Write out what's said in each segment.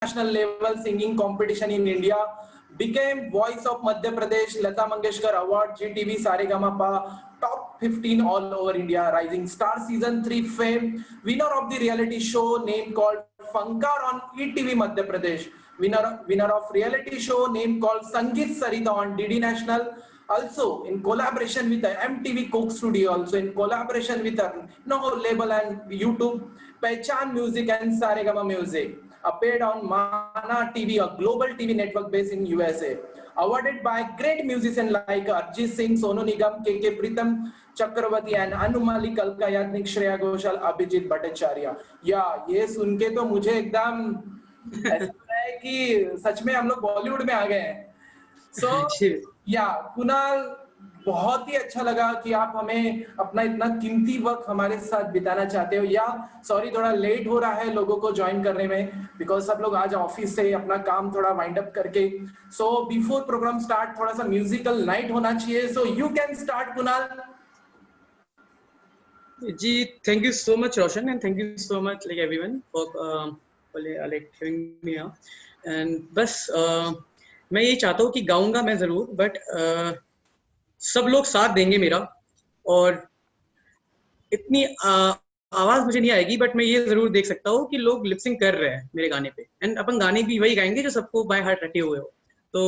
national level singing competition in India, became Voice of Madhya Pradesh, Lata Mangeshkar Award, GTV Saregama top 15 all over India, Rising Star Season 3 fame, winner of the reality show name called Funkar on ETV Madhya Pradesh, winner of reality show name called Sangeet Sarita on DD National, also in collaboration with the MTV Coke Studio, also in collaboration with the label and YouTube, Pehchan Music and Saregama Music, appeared on Mana TV, a global TV network based in USA. Awarded by great musicians like Arjit Singh, Sonu Nigam, KK Pritam Chakravarti and Anu Malik, Alka Yagnik, Shreya Ghoshal, Abhijit Bhattacharya. या ये सुन के तो मुझे एकदम ऐसा लग रहा है कि सच में हम लोग बॉलीवुड में आ गए हैं. So या कुणाल, बहुत ही अच्छा लगा कि आप हमें अपना इतना कीमती वक्त हमारे साथ बिताना चाहते हो. या सॉरी थोड़ा लेट हो रहा है लोगों को ज्वाइन करने में, बिकॉज सब लोग आज ऑफिस से अपना काम थोड़ा वाइंड अप करके. सो बिफोर प्रोग्राम स्टार्ट थोड़ा सा म्यूजिकल नाइट होना चाहिए. So you can start Kunal. जी, thank you so much Roshan, and thank you so much like everyone for like having me here. And बस मैं ये चाहता हूँ कि गाऊंगा मैं जरूर, बट सब लोग साथ देंगे मेरा, और इतनी आवाज मुझे नहीं आएगी, बट मैं ये जरूर देख सकता हूँ कि लोग लिपसिंग कर रहे हैं मेरे गाने पे, एंड अपन गाने भी वही गाएंगे जो सबको बाय हार्ट रटे हुए हो. तो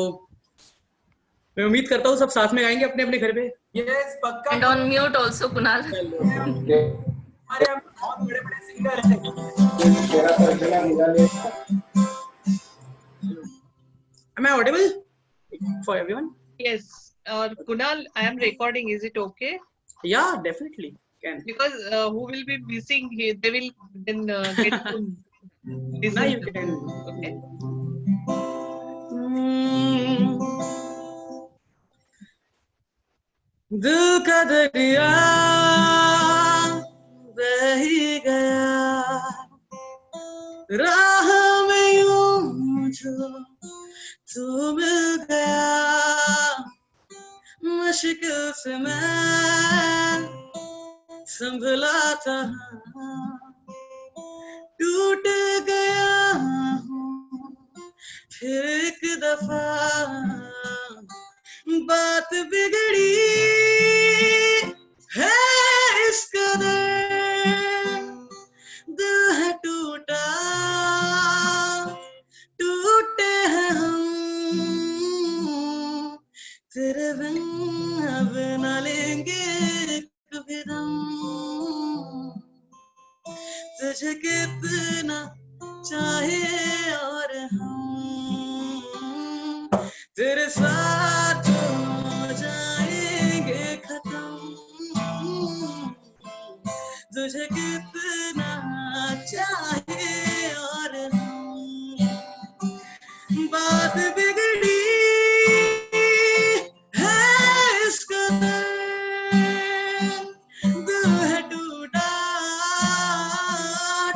मैं उम्मीद करता हूँ सब साथ में गाएंगे अपने अपने घर पे. यस पक्का. And on mute also Kunal. हमारे यहाँ बहुत बड़े-बड़े सिंगर हैं. Am I audible for everyone? Yes. Kunal, I am recording. Is it okay? Yeah, definitely can. Because who will be missing here? They will then get to listen. Now you can. Okay. दिल का दरिया बह ही गया, राह में यूं जो तू मिल गया, मुश्किल से मैं संभला था, टूट गया हूँ फिर एक दफा, बात बिगड़ी है इस कदर, दिल है टूटा, टूटे हैं हम, तेरे बिन अब न लेंगे कभी दम, तुझे कितना चाहिए और हम तेरे साथ हो जाएंगे खत्म, तुझे कितना चाहिए और हम, बात बिगड़ी है इस कदर, दिल है टूटा,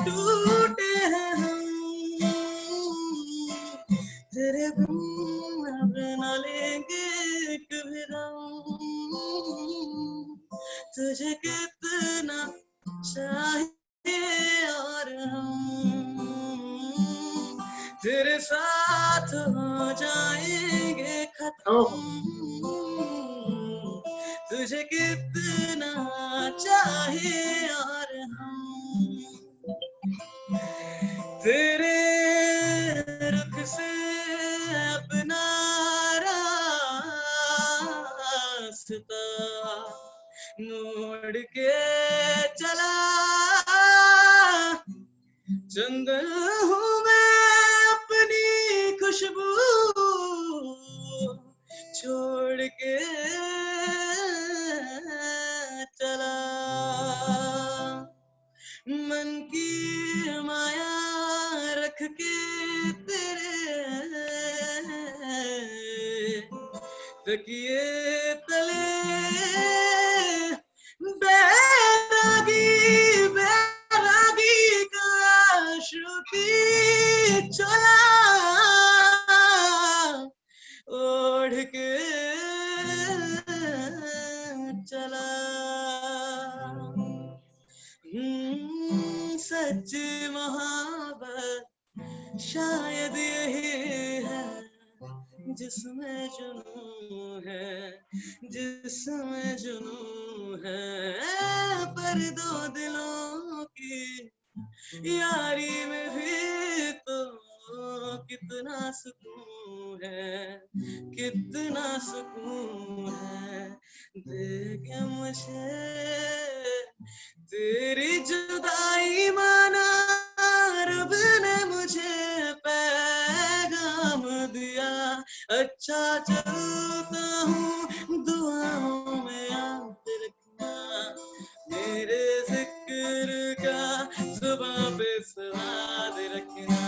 टूटे हैं हम, तेरे बिन अब न लेंगे कभी दम, तुझे कितना चाहिए और हम, तेरे साथ हो जाएंगे खत्म, तुझे कितना चाहिए और हम, तेरे रुख से अपना रास्ता मोड़ के चला, चंदन हूँ मैं अपनी खुशबू छोड़ के चला, मन की माया रख के तेरे तकिए तले, बैरागी बैरागी का शुकी चला, ओढ़ के चला, सच मोहब्बत शायद यही है जिसमें जुनून है, जिसमें जुनून है। पर दो दिलों की यारी में भी तो कितना सुकून है, कितना सुकून है। देखे मुझे तेरी जुदाई माना, रब ने मुझे पैगाम दिया। अच्छा चलता हूँ दुआओं में याद रखना, मेरे जिक्र का जुबां पे सवाद रखना।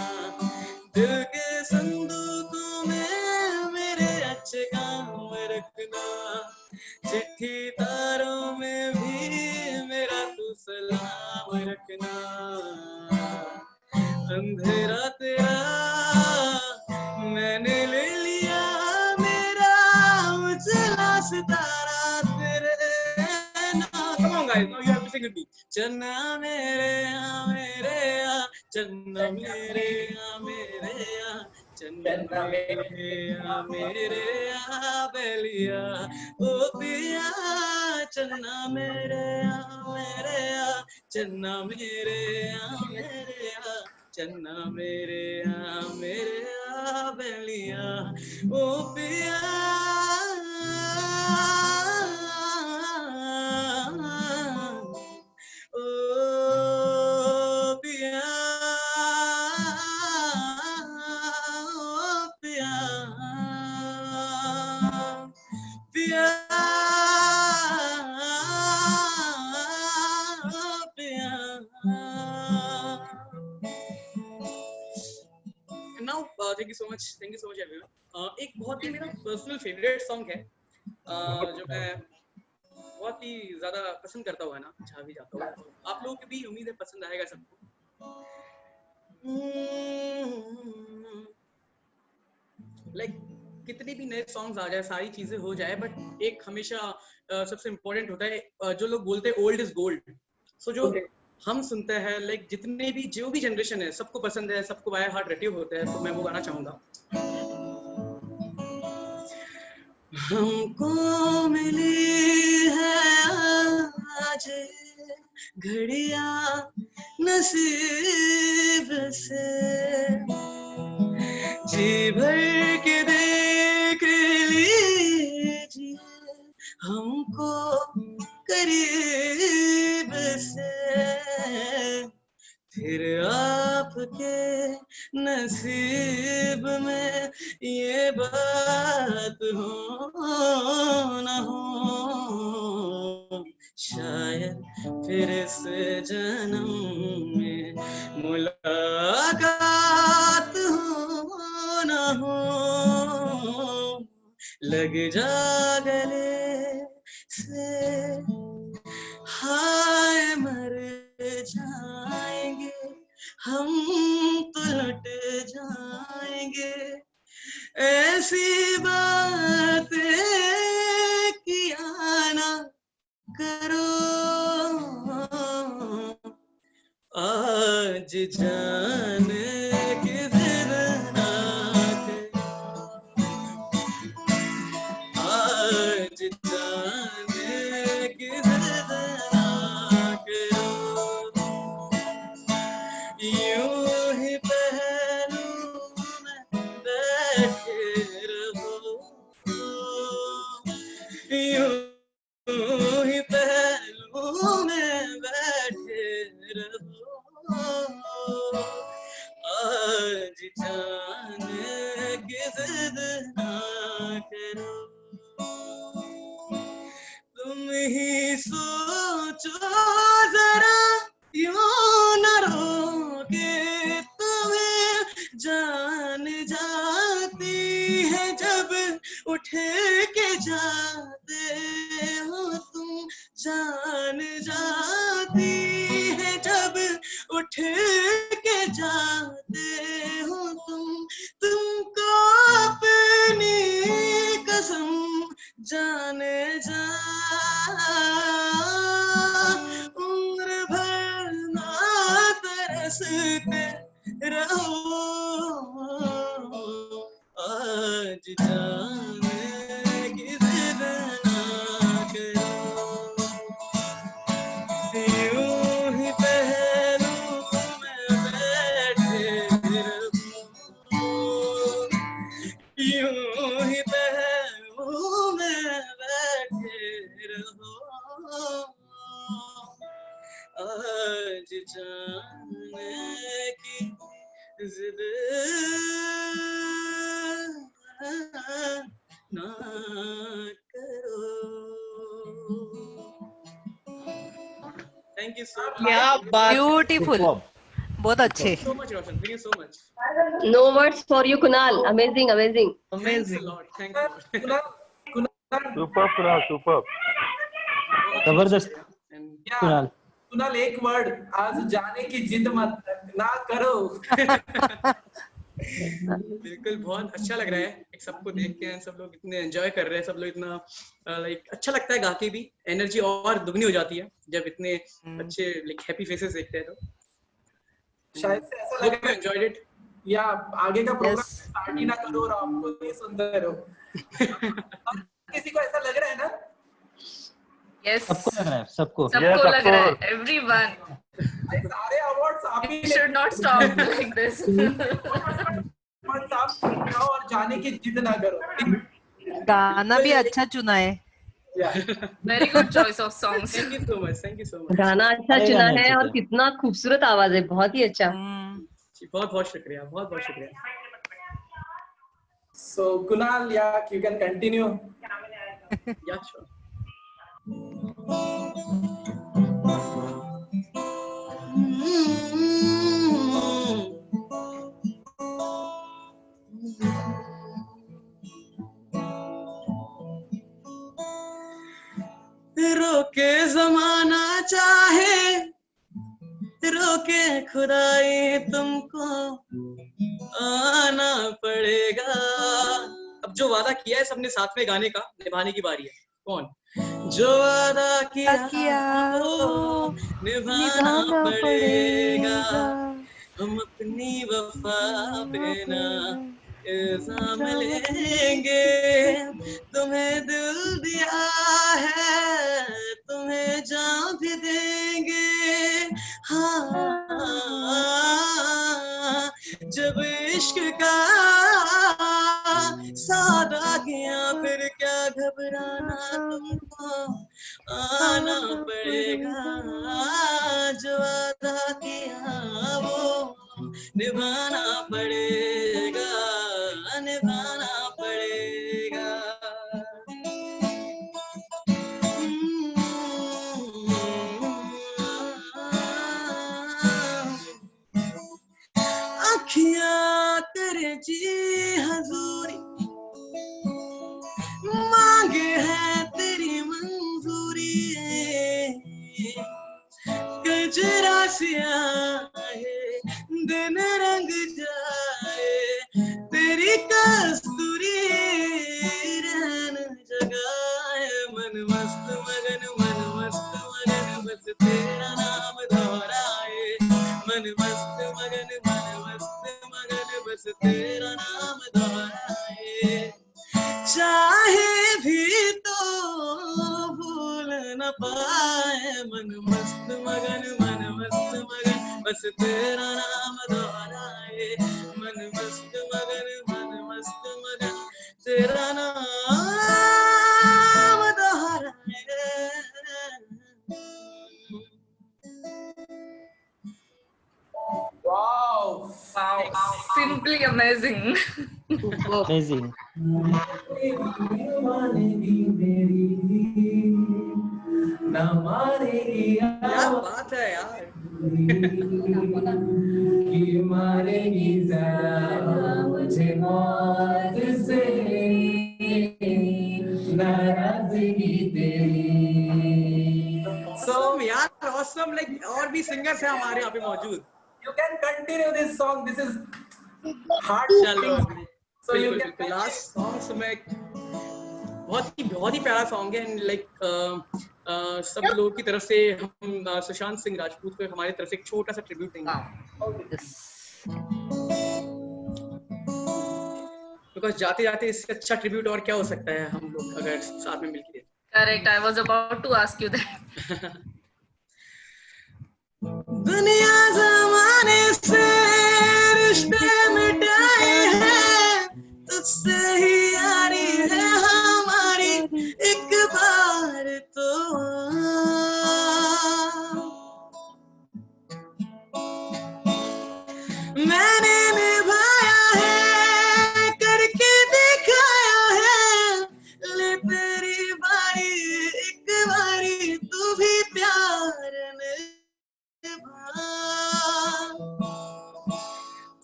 दिल के संदूकों में मेरे अच्छे काम रखना, चिट्ठी तारों में भी मेरा तू सलाम रखना। अंधेरा तेरा मैंने ले लिया, मेरा उजला सितारा तेरे नाम। Come on guys, now you have to sing with me. चन्ना मेरे आ मेरे आ, चन्ना मेरे आ मेरे आ, चन्ना मेरे आ मेरे आ बेलिया ओ पिया। चन्ना मेरे आ मेरे आ, चन्ना मेरे आ मेरे आ, चन्ना मेरे आ मेरे आ बेलिया ओ पिया। ओ पिया, ओ पिया, पिया, पिया। Now, thank you so much everyone. एक बहुत ही मेरा पर्सनल फेवरेट सॉन्ग है, जो मैं बहुत ही ज्यादा पसंद करता हुआ ना जहाँ भी जाता हूँ। तो आप लोगों की भी उम्मीद है पसंद आएगा सबको। लाइक कितने भी नए सॉन्ग्स आ जाए, सारी चीजें हो जाए, बट एक हमेशा सबसे इम्पोर्टेंट होता है, जो लोग बोलते हैं ओल्ड इज गोल्ड। सो जो हम सुनते हैं, लाइक जितने भी जो भी जनरेशन है सबको पसंद है, सबको बाय हार्ट रटे होते हैं, तो मैं वो गाना चाहूंगा। हमको मिली है आज घड़िया नसीब से, जी भर के देख लीजिए हमको करीब से, फिर आपके नसीब में ये बात हो न हो, शायद फिर इस जन्म में मुलाकात हो न हो। लग जा गले से हाय मर जाएंगे हम तो लुट जाएंगे, ऐसी बातें किया ना करो, आज जाने की जिद ना करो, आज जाने की जिद ना करो। यूं ही पहलू में बैठे रहो, यूं ही पहलू में बैठे रहो, आज जाने की जिद ना करो। तुम ही सोचो जरा, यूं न रो के तुम्हें जान जाती है जब उठ के जाते हो तुम, जान जाती है जब उठ के जाते हो तुम, तुमको अपनी कसम जाने जा उम्र भर ना तरसते रहो, जाने की जिद ना करो, यूं ही पहलू में बैठे रहूं, यूं ही पहलू में बैठे रहो, आज जाने की जिद ना करो। थैंक यू सो मच, क्या बात। ब्यूटीफुल, बहुत अच्छे। so much Roshan, thank you so much, No words for you, Kunal. Amazing, amazing. thanks a Amazing. lot, thanks a lot. Kunal, Kunal, super Kunal super जबरदस्त And yeah, कुणाल। कुणाल एक word, आज जाने की जिद मत ना करो। बिल्कुल बहुत अच्छा लग रहा है एक सबको देख के, सब लोग इतने एंजॉय कर रहे हैं, सब लोग इतना लाइक अच्छा लगता है गा के भी, एनर्जी और दुगनी हो जाती है जब इतने अच्छे लाइक हैप्पी फेसेस देखते हैं। तो शायद से ऐसा लग रहा है एंजॉयड इट। या आगे का प्रोग्राम Yes. स्टार्ट ही ना करो और आपको नहीं सुनते रहो। किसी को ऐसा लग रहा है ना? Yes. सबको लग रहा है, सबको। Yes, सबको of लग रहा है. course. Everyone. भाई सारे अवार्ड्स आप ही We should not stop like this. Awards आप जाओ और जाने की जिद ना करो। गाना भी अच्छा चुना है। Yeah. Very good choice of songs. Thank you so much, thank you so much, गाना अच्छा अरे चुना गाना है अच्छा और था। कितना खूबसूरत आवाज है, बहुत ही अच्छा। बहुत बहुत शुक्रिया, बहुत बहुत शुक्रिया। So Kunal, yeah, you can continue. या श्योर। रोके जमाना चाहे, रोके खुदाई, तुमको आना पड़ेगा। अब जो वादा किया है सबने साथ में गाने का, निभाने की बारी है। कौन? जो वादा किया वो निभाना पड़ेगा, हम अपनी वफा पे ना इल्जाम लेंगे। तुम्हें दिल दिया है, तुम्हें जान भी देंगे। हाँ, जब इश्क का सादा किया फिर क्या घबराना, तुमको आना पड़ेगा। जो वादा किया वो निभाना पड़ेगा, निभाना पड़ेगा। अखियाँ करे जी हजूरी, मांगे है तेरी मंजूरी। गजरा सियाहे दिन रंग जाए, तेरी कस्तूरी रहन जगाए। मन मस्त मगन, मन मस्त मगन, बस तेरा नाम दोहराए। मन मस्त मगन, मन मस्त मगन, बस तेरा नाम दोहराए। चाहे भी तो भूल न पाए। मन मस्त मगन, मन मस्त मगन, बस तेरा नाम दोहराए। मन मस्त मगन, मन मस्त मगन, तेरा नाम दोहराए। Wow. Wow. Simply amazing. Amazing. क्या बात है यार। कि मारेगी जरा मुझे मौत से नाराजगी तेरी। Awesome यार, awesome, like और भी सिंगर्स हैं हमारे यहाँ पे मौजूद। You can continue this song. This is hard. चलो So you बिल्कुल can बिल्कुल, लास्ट सॉन्ग समय बहुत ही प्यारा सॉन्ग है। एंड लाइक सब लोगों की तरफ से हम सुशांत सिंह राजपूत को हमारी तरफ से एक छोटा सा ट्रिब्यूट देंगे। बिकॉज जाते जाते इससे अच्छा ट्रिब्यूट और क्या हो सकता है हम लोग अगर साथ में मिलके Correct. I was about to ask you that. दुनिया जमाने से रिश्ते मिटाए हैं तुझसे ही यारी है हमारी एक बार तो मैंने निभाया है करके दिखाया है ले तेरी बारी एक बारी तू भी प्यार निभा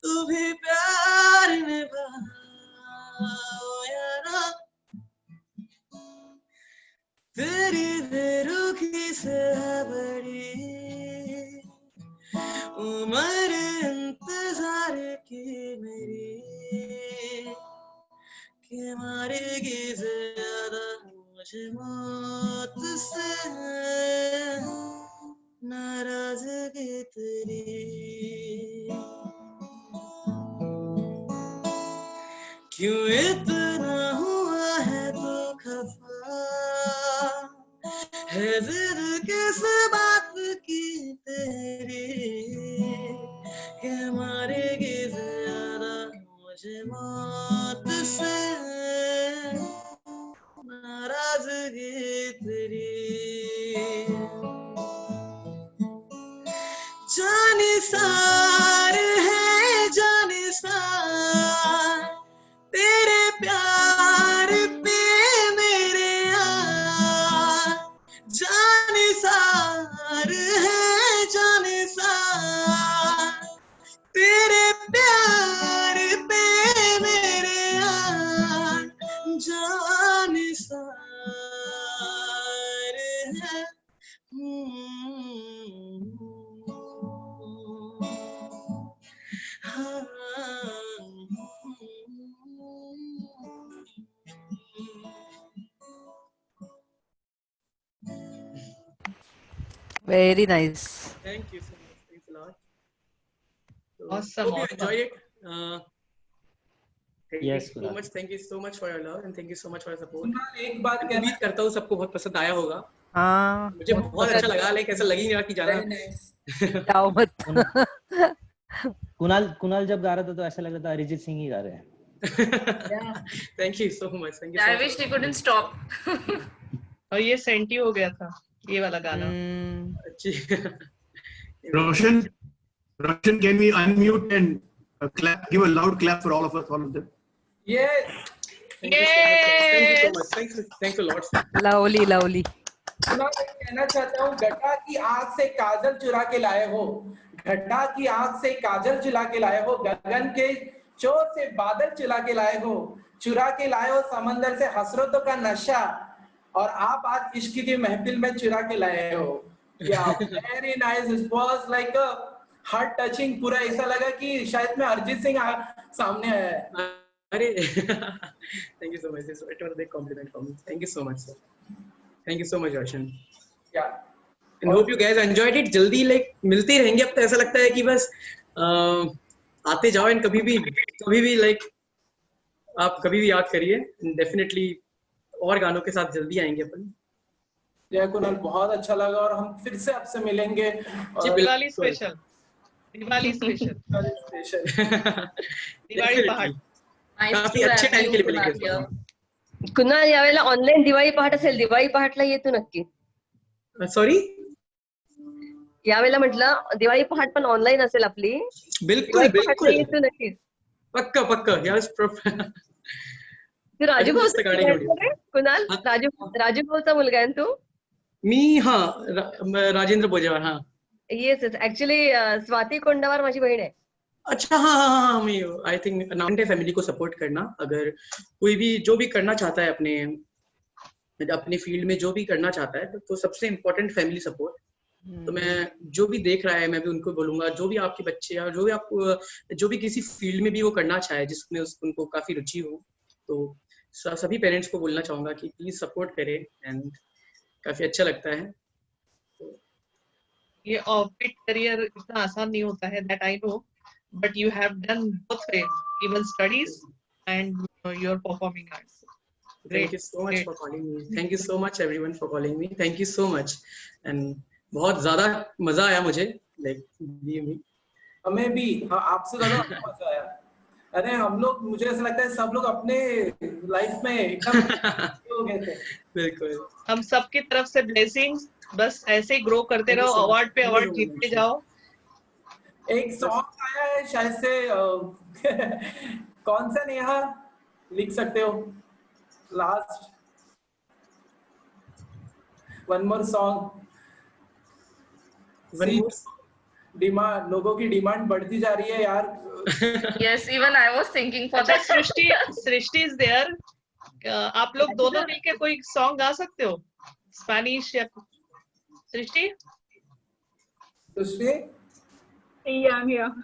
तू भी प्यार निभा ओ यारा तेरी बेरुखी से है बड़ी उम्र इंतजार की मेरी कि मारेगी ज्यादा मुझे मौत से नाराजगी तेरी क्यों इतना हुआ है तो खफा है जिद किस बात की तेरी कि मारेगी ज्यादा मुझे मौत से नाराजगी तेरी जानिसार है जानिसार तेरे प्यार पे मेरे यार जानिसार है जानिसार तेरे प्यार पे मेरे यार जानिसार है Very nice. Thank you so much. Thanks a lot. So, Awesome, hope you awesome. enjoy it. Thank Yes, you so Kunal. much. Thank you so much for your love and thank you so much for your support. Kunal, एक बात कहना उम्मीद करता हूँ सबको बहुत पसंद आया होगा. हाँ मुझे बहुत अच्छा लगा लाइक ऐसा लग ही नहीं रहा कि जाना. Very nice. जाओ मत. कुणाल जब गा रहा था तो ऐसा लग रहा था अरिजीत सिंह ही गा रहे हैं. Yeah. Thank you so much. Thank you I so much. wish they couldn't stop. और ये सेंटी हो गया था ये वाला गाना. अच्छी. Roshan, can we unmute and clap? Give a loud clap for all of us, all of them. Yes. Thank you so much. Thanks a lot. Lovely, lovely. Kunal, मैं कहना चाहता हूँ घटा की आंख से काजल चुरा के लाए हो, घटा की आंख से काजल चुरा के लाए हो, गगन के चोर से बादल चुरा के लाए हो समंदर से हसरतों का नशा और आप आज इश्क की महफिल में चुरा के लाए हो. Yeah, very nice. It was like a heart touching. पूरा ऐसा लगा कि शायद मैं अरिजीत सिंह सामने आया है. अरे thank you so much. It was a big compliment for me. Thank you so much, sir. Thank you so much, Roshan. Yeah. And hope you guys enjoyed it. जल्दी like मिलते ही रहेंगे. अब तो ऐसा लगता है कि बस आते जाओ and कभी भी like आप कभी भी याद करिए. Definitely और गानों के साथ जल्दी आएंगे अपन. जय कुणाल, बहुत अच्छा लगा और हम फिर से आपसे मिलेंगे. दिवाली स्पेशल. दिवाली स्पेशल. दिवाळी पहाट. Nice काफी to अच्छे have टाइम you, के लिए Kunal, मिलेंगे. here. कुणाल यावेळेला ऑनलाईन दिवाळी पहाट असेल, दिवाळी पहाटला येतो नक्की. सॉरी. यावेळेला म्हटलं दिवाळी पहाट पण ऑनलाईन असेल आपली. बिल्कुल बिल्कुल. येतो नक्की. पक्का यार. तू राजू भाऊचा मुलगा आहेस का रे? कुणाल राजू भाऊचा मुलगा आहे ना तू? मी राजेंद्र बोजेवार. हाँ. येस ऍक्च्युली स्वाती कोंडावार माझी बहीण आहे. अच्छा हाँ मैं आई थिंक नाउंटे फैमिली को सपोर्ट करना. अगर कोई भी जो भी करना चाहता है अपने फील्ड में जो भी करना चाहता है तो सबसे इम्पोर्टेंट फैमिली सपोर्ट. तो मैं जो भी देख रहा है मैं भी उनको बोलूंगा जो भी आपके बच्चे या जो भी आपको जो भी किसी फील्ड में भी वो करना चाहे जिसमें उनको काफी रुचि हो तो सभी पेरेंट्स को बोलना चाहूंगा कि प्लीज सपोर्ट करें एंड काफी अच्छा लगता है. ये ऑर्बिट करियर इतना आसान नहीं होता है, that I know, but you have done both way, even studies and your performing arts. Thank you so much for calling me. Thank you so much everyone for calling me. Thank you so much. And बहुत ज़्यादा मजा आया मुझे. Like हमें भी आपसे ज़्यादा मजा आया. अरे हम लोग, मुझे ऐसा लगता है सब लोग अपने लाइफ में एकदम हो गए थे. बिल्कुल. हम सबकी तरफ से ब्लेसिंग्स. बस ऐसे ही ग्रो करते रहो, अवार्ड पे अवार्ड जीतते जाओ. एक सॉन्ग आया है शायद से कौन सा नेहा लिख सकते हो? Last one more song. Demand, लोगों की डिमांड बढ़ती जा रही है यार. Yes, even I was thinking for अच्छा, that. Srishti is there. आप लोग दोनों मिलके कोई सॉन्ग गा सकते हो, स्पेनिश या सृष्टि? सृष्टि? Yeah, I'm here.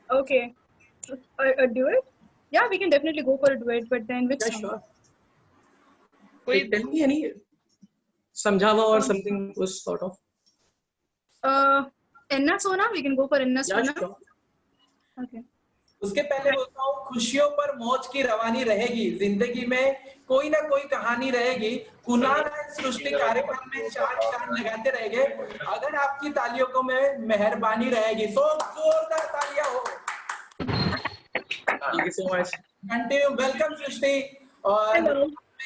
Okay. A duet? Yeah, we can definitely go for a duet, but then which song? Sure. कोई tell me any समझावा or something was sort of. Enna Sona, we can go for Enna Sona. Yeah, sure. Okay. उसके पहले बोलता हूँ, खुशियों पर मौज की रवानी रहेगी, जिंदगी में कोई ना कोई कहानी रहेगी. कुणाल सृष्टि कार्यक्रम में चार चांद लगाते रहेंगे अगर आपकी तालियों को में मेहरबानी रहेगी. सो जोरदार तालियां हो. Thank you so much. Continue. Welcome Srishti. और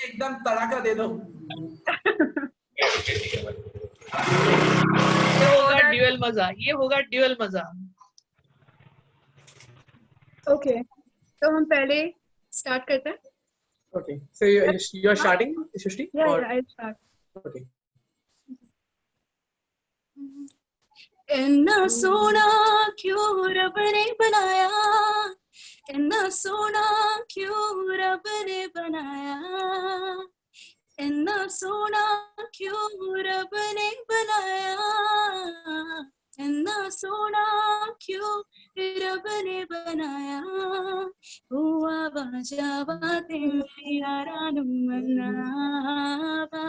एकदम तड़ाका दे दो. ये होगा ड्यूअल मजा, ये होगा ड्यूअल मजा. Okay. तो हम पहले स्टार्ट करते हैं. Okay. So you're starting, Srishti? Yeah, I'll start. Okay. इन्ना सोना क्यों रब ने बनाया, इन्ना सोना क्यों रब ने बनाया, इन्ना सोना क्यों रब ने बनाया, इन्ना सोना क्यों रब ने बनाया. हुआ बाजावा तेरे यारा मनावा,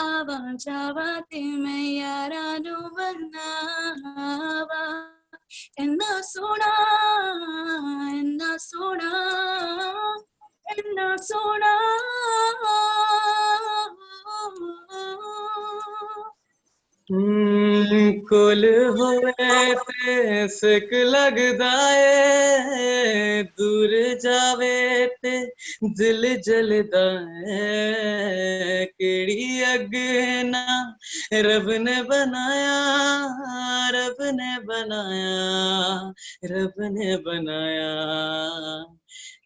आवा जावा ते मैं यारा मनावा. इन्ना सोना, इन्ना सोना, इन्ना सोना. कुल होवे ते सिक लगदा है, दूर जावे ते दिल जलदा है. केड़ी अग ना रब ने बनाया, रब ने बनाया, रब ने बनाया.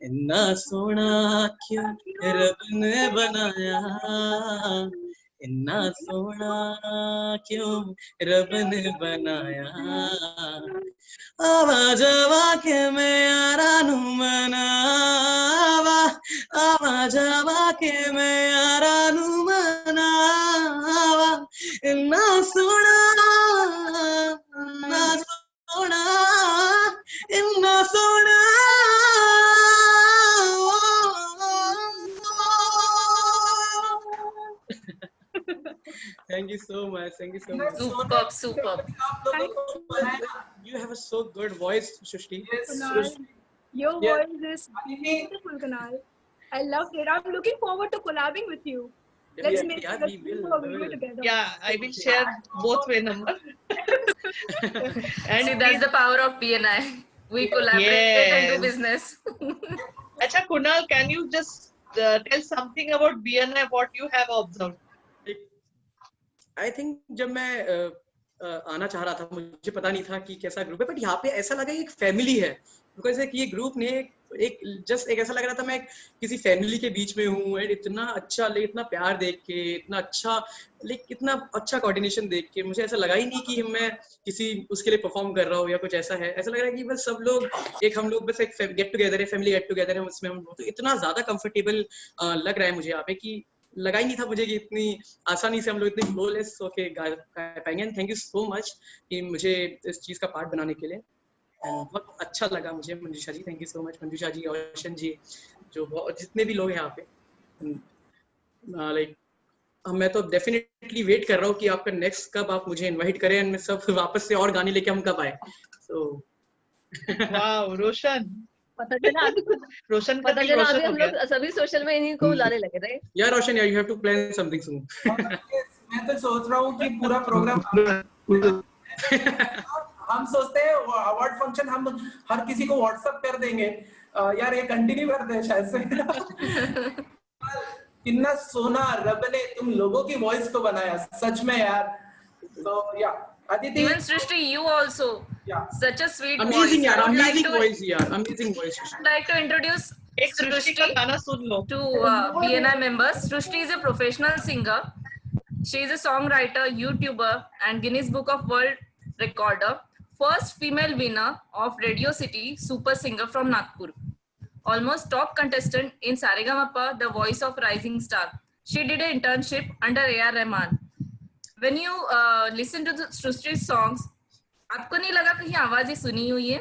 इन्ना सोना क्यों रब ने बनाया, इन्ना सोना क्यों रब ने बनाया. आवा जावा के मैं यारा नू मनावा, आवा जावा के मैं यारा नू मनावा. इन्ना सोना, इन्ना सोना, इन्ना सोना. Thank you so much. Thank you so much. Superb, superb. You have a so good voice, Srishti. Kunal, your voice is beautiful, Kunal. I loved it. I'm looking forward to collabing with you. Let's make a video together. Yeah, I will share both way number. And see, that's the power of BNI. We collaborate and do business. Acha, Kunal, can you just tell something about BNI, what you have observed? I think जब मैं आना चाह रहा था, मुझे पता नहीं था कि कैसा ग्रुप है, बट यहाँ पे ऐसा लगा एक फैमिली है. बिकॉज ये ग्रुप ने एक जस्ट एक ऐसा लग रहा था मैं किसी फैमिली के बीच में हूँ. इतना अच्छा, इतना प्यार देख के, इतना अच्छा, इतना अच्छा कोऑर्डिनेशन देख के मुझे ऐसा लगा ही नहीं कि मैं किसी उसके लिए परफॉर्म कर रहा हूँ या कुछ ऐसा है. ऐसा लग रहा है कि बस सब लोग हम लोग बस एक गेट टुगेदर है, फैमिली गेट टुगेदर है, उसमें हम तो इतना ज्यादा कंफर्टेबल लग रहा है मुझे यहाँ पे कि लगा ही नहीं था मुझे कि इतनी आसानी से हम लोग इतने फ्लोलेस होके गा पाएंगे. And thank you so much कि मुझे इस चीज का पार्ट बनाने के लिए. एंड बहुत अच्छा लगा मुझे. मंजूषा जी, थैंक यू सो मच. मंजूषा जी, रोशन जी, जो जितने भी लोग हैं यहाँ पे, लाइक मैं तो डेफिनेटली वेट कर रहा हूँ कि आपका नेक्स्ट कब आप मुझे इनवाइट करें एंड मैं सब वापस से और गाने लेके हम कब आए. सो वाओ, रोशन. पता चला अभी रोशन का पता दिल चला रोशन अभी हो हम गया। लोग सभी सोशल में इन्हीं को बुलाने लगे थे। Yeah, Roshan, yeah, you have to plan something soon. मैं तो सोच रहा हूँ कि पूरा प्रोग्राम हम सोचते हैं अवार्ड फंक्शन हम हर किसी को व्हाट्सएप कर देंगे। यार ये कंटिन्यू करते हैं शायद से। कितना सोना रब ने तुम लोगों की वॉइस को बनाया सच में यार। तो या Aditi, Even Srishti, you also. Yeah. Such a sweet Amazing, voice. yaar, I would amazing like to, voice, yaar, amazing voice. I'd like to introduce एक सृष्टि का Srishti गाना सुन लो। to BNI members. Srishti is a professional singer. She is a songwriter, YouTuber, and Guinness Book of World Recorder. First female winner of Radio City Super Singer from Nagpur. Almost top contestant in Saregama, The Voice of Rising Star. She did an internship under A.R. Rahman. When you listen to the Srishti's songs, आपको नहीं लगा कहीं आवाज ही सुनी हुई है?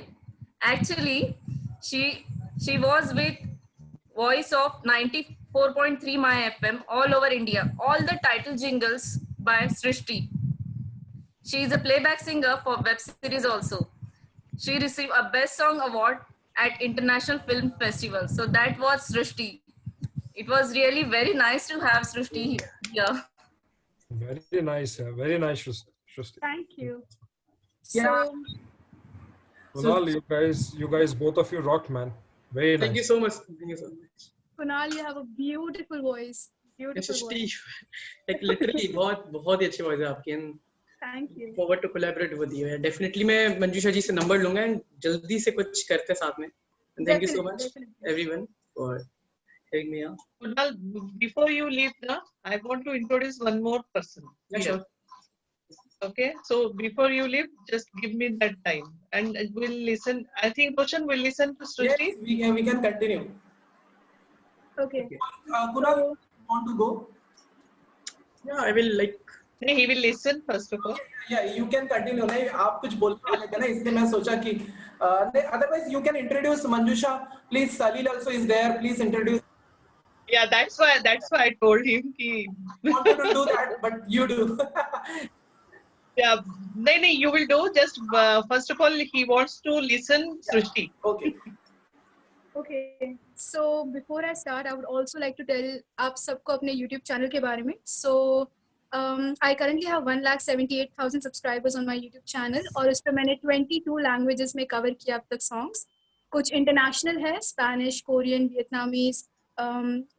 Actually, she was with Voice of 94.3 My FM all over India. All the title jingles by Srishti. She is a playback singer for web series also. She received a Best Song Award at International Film Festival. So that was Srishti. It was really very nice to have Srishti here. Very nice, Srishti. Thank you. Yeah. Kunal, you guys, both of you rocked, man. Very nice. Thank you so much. Thank you so much. Kunal, you have a beautiful voice. Beautiful Srishti, voice. like literally बहुत ही अच्छी voice है आपकी, and Thank you. forward to collaborate with you. Definitely मैं मंजूषा जी से number लूंगा and जल्दी से कुछ करते हैं साथ में. And thank you so much everyone for having me here. Kunal, before you leave, I want to introduce one more person. Yeah, sure. Okay, so before you leave, just give me that time, and we'll listen. I think Roshan will listen to Srishti. Yes, we can continue. Okay. Kunal, want to go? Yeah, I will like. No, he will listen first of all. Yeah, you can continue. नहीं आप कुछ बोलने वाले थे ना इसलिए मैं सोचा कि otherwise you can introduce Manjusha. Please, Salil also is there. Please introduce. Yeah, that's why I told him कि. Wanted to do that, but you do. Yeah, no, you will do. Just first of all, he wants to listen Srishti. Okay. Okay. So before I start, I would also like to tell आप सबको अपने YouTube channel के बारे में. So I currently have 1,78,000 subscribers on my YouTube channel और उस पर मैंने 22 languages में cover किया अब तक songs. कुछ international है, Spanish, Korean, Vietnamese,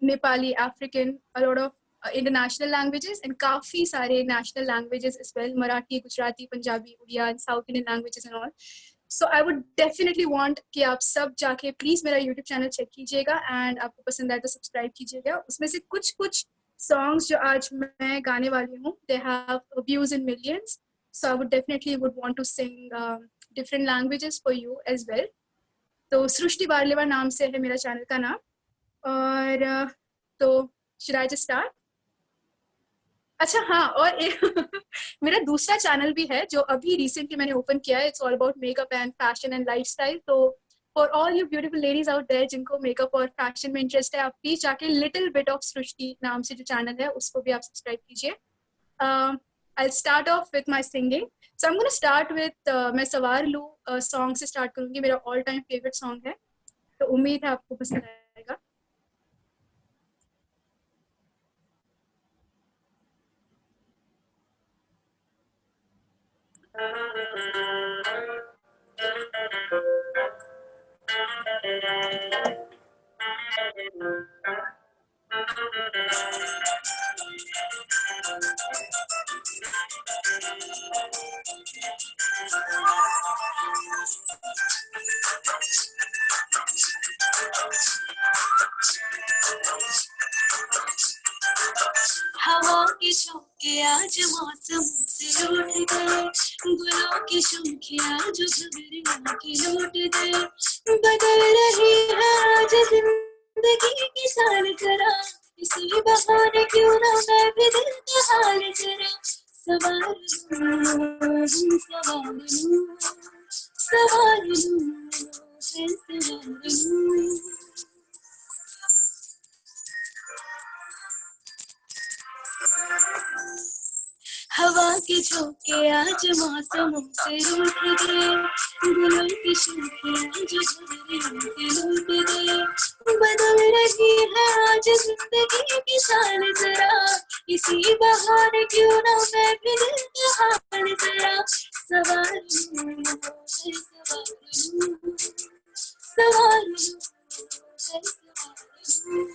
Nepali, African, a lot of international languages and काफी सारे national languages as well, Marathi, Gujarati, Punjabi, Odia, and South Indian languages and all. So I would definitely want कि आप सब जाके please मेरा YouTube channel check कीजिएगा and आपको पसंद आए तो subscribe कीजिएगा. उसमें से कुछ songs जो आज मैं गाने वाली हूँ, they have views in millions. So I would definitely want to sing different languages for you as well. तो सृष्टि बारलेवा नाम से है मेरा channel का नाम. और तो should I just start? अच्छा हाँ, और मेरा दूसरा चैनल भी है जो अभी रिसेंटली मैंने ओपन किया है. It's all about makeup and fashion and lifestyle. तो for all you beautiful ladies out there जिनको मेकअप और फैशन में इंटरेस्ट है, आप प्लीज जाके लिटिल बिट ऑफ सृष्टि नाम से जो चैनल है उसको भी आप सब्सक्राइब कीजिए. I start of with my singing. So I am gonna start with मैं सवार लूँ सॉन्ग से स्टार्ट करूँगी. मेरा ऑल टाइम फेवरेट सॉन्ग है, तो उम्मीद है आपको पसंद आएगा. हवा के झोंके आज मौसम से उठ गए, गुलों की झुमकियां जो घबराहट की लौट गए. बदल रही है आज जिंदगी की चाल जरा, इसी बहाने क्यों ना मैं भी दिल का हाल जरा सवार लूं, सवार लूं, सवार लूं, सवार लूं. हवा के झोंके आज मौसमों से रूठ गए, गुलों की शोखियाँ जो भवरे के लूट गए। बदल रही है आज जिंदगी की चाल जरा, इसी बहाने क्यों ना मैं भी दिल का हाल जरा सवार लूं, सवार लूं, सवार लूं, सवार लूं।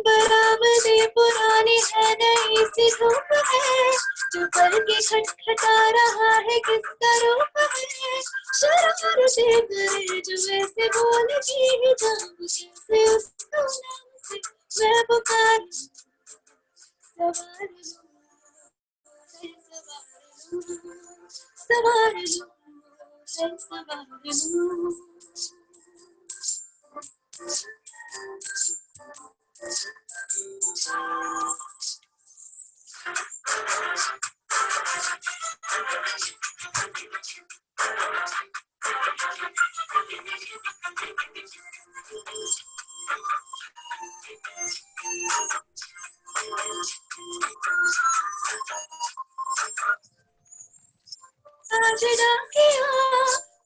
बरामदें पुरानी है नई सी धूप है, जो पल के खटखटा रहा है किसका रूप है। शरारतें करे जो ऐसे बोलती है जाऊं कैसे उसको नाम से मैं पुकारूं। सवार लूं, सवार लूं, सवार लूं। आज डाकिया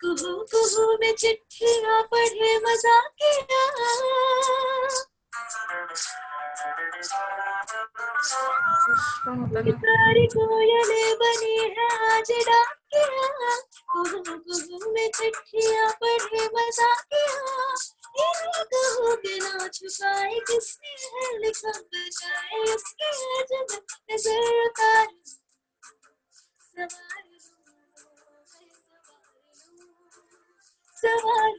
कुहू कुहू में चिट्ठियां पढ़े मजाकिया, सारी कोयलें बनी है आज डाकिया, कुहू कुहू में चिट्ठियां पढ़े मजाकिया। इन्हीं कहूँ के ना छुपाए किसने है लिखा बचाए उसके अजब नजर उतार। सवार सवार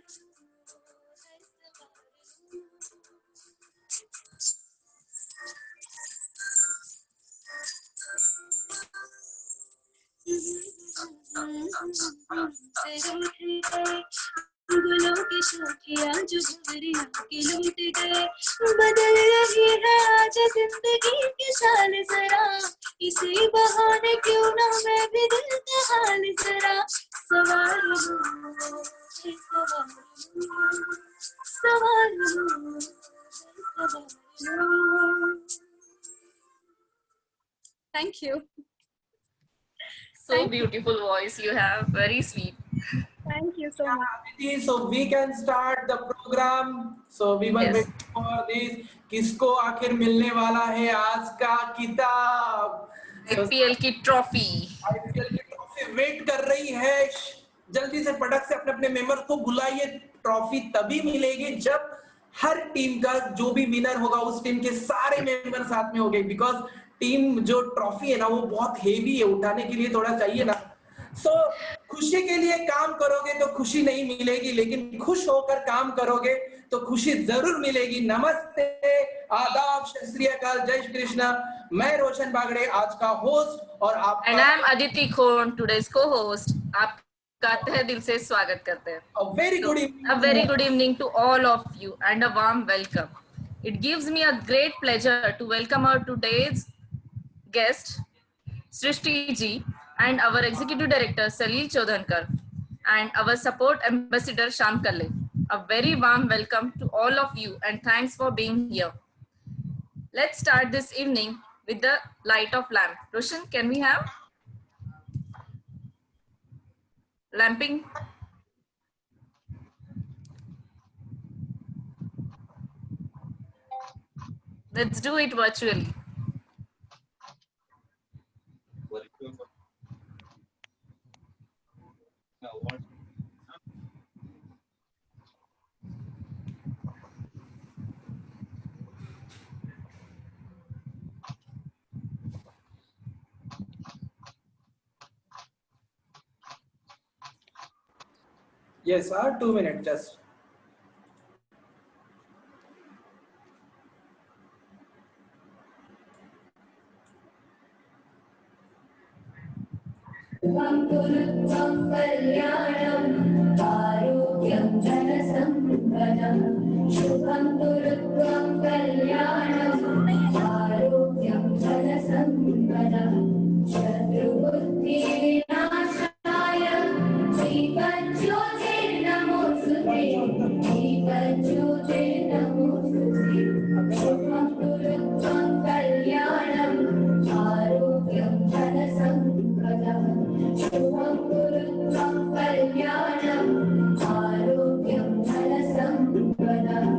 गुलों की शोखियाँ जो भवरे के लूट गए। बदल रही है आज जिंदगी की चाल जरा, इसी बहाने क्यों ना मैं भी दिल का हाल जरा सवार लूं, सवार लूं, सवार लूं, सवार लूं। Thank you. So beautiful voice you have, very sweet. Thank you so much. So we can start the program. So we were Yes. waiting for this. किसको आखिर मिलने वाला है आज का किताब? IPL की ट्रॉफी। IPL की ट्रॉफी वेट कर रही है। जल्दी से पटक से अपने अपने मेंबर को बुलाइए। ट्रॉफी तभी मिलेगी जब हर टीम का जो भी विनर होगा उस टीम के सारे मेंबर साथ में होंगे, बिकॉज टीम जो ट्रॉफी है ना वो बहुत हेवी है, उठाने के लिए थोड़ा चाहिए ना। सो खुशी के लिए काम करोगे तो खुशी नहीं मिलेगी, लेकिन खुश होकर काम करोगे तो खुशी जरूर मिलेगी। नमस्ते, आदाब, सत श्री अकाल, जय श्री कृष्ण। मैं रोशन बागड़े आज का होस्ट और आप and I am Aditi Khon, today's को होस्ट। आपका तहे दिल से स्वागत करते हैं। A very good evening. A very good evening to all of you and a warm welcome. It gives me a great pleasure to welcome our today's guest, Srishti ji, and our Executive Director, Salil Chodhankar, and our Support Ambassador, Shyam Kalle. A very warm welcome to all of you and thanks for being here. Let's start this evening with the light of lamp. Roshan, can we have lamping? Let's do it virtually. Yes, 2 minutes just. कल्याणम् आरोग्यं धनसम्पदम् शुभं कुरुत्वं कल्याणम् आरोग्यं धनसम्पदम् शत्रुबुद्धिविनाशाय दीपज्योतिर्नमोऽस्तुते दीपज्योतिर्नमोऽस्तुते शुभं कुरुत्वं कल्याणम् आरोग्यं धनसम्पदम् शुभं कुरुत्वं कल्याणम् आरोग्यं धनसम्पदम्.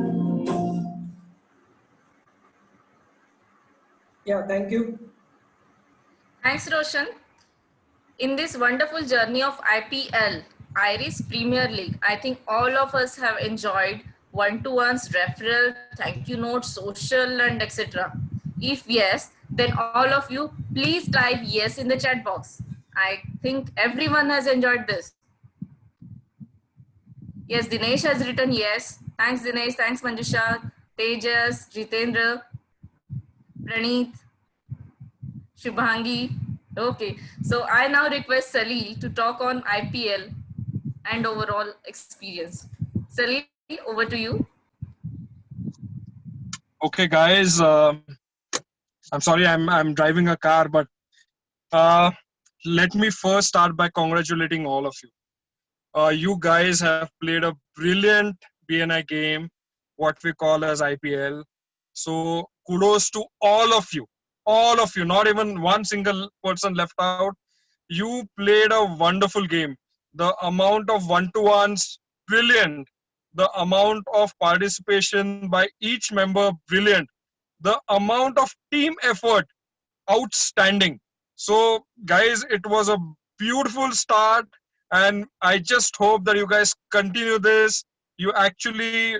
Yeah, thank you. Thanks, Roshan. In this wonderful journey of IPL, Irish Premier League, I think all of us have enjoyed one-to-ones, referral, thank you notes, social, and etc. If yes, then all of you, please type yes in the chat box. I think everyone has enjoyed this. Yes, Dinesh has written yes. Thanks, Dinesh. Thanks, Manjusha, Tejas, Jitendra, Praneeth, Shubhangi. Okay, so I now request Salil to talk on IPL and overall experience. Salil, over to you. Okay, guys. I'm sorry, I'm driving a car, but let me first start by congratulating all of you. You guys have played a brilliant BNI game, what we call as IPL. So kudos to all of you, not even one single person left out. You played a wonderful game. The amount of one-to-ones, brilliant. The amount of participation by each member, brilliant. The amount of team effort, outstanding. So guys, it was a beautiful start, and I just hope that you guys continue this. You actually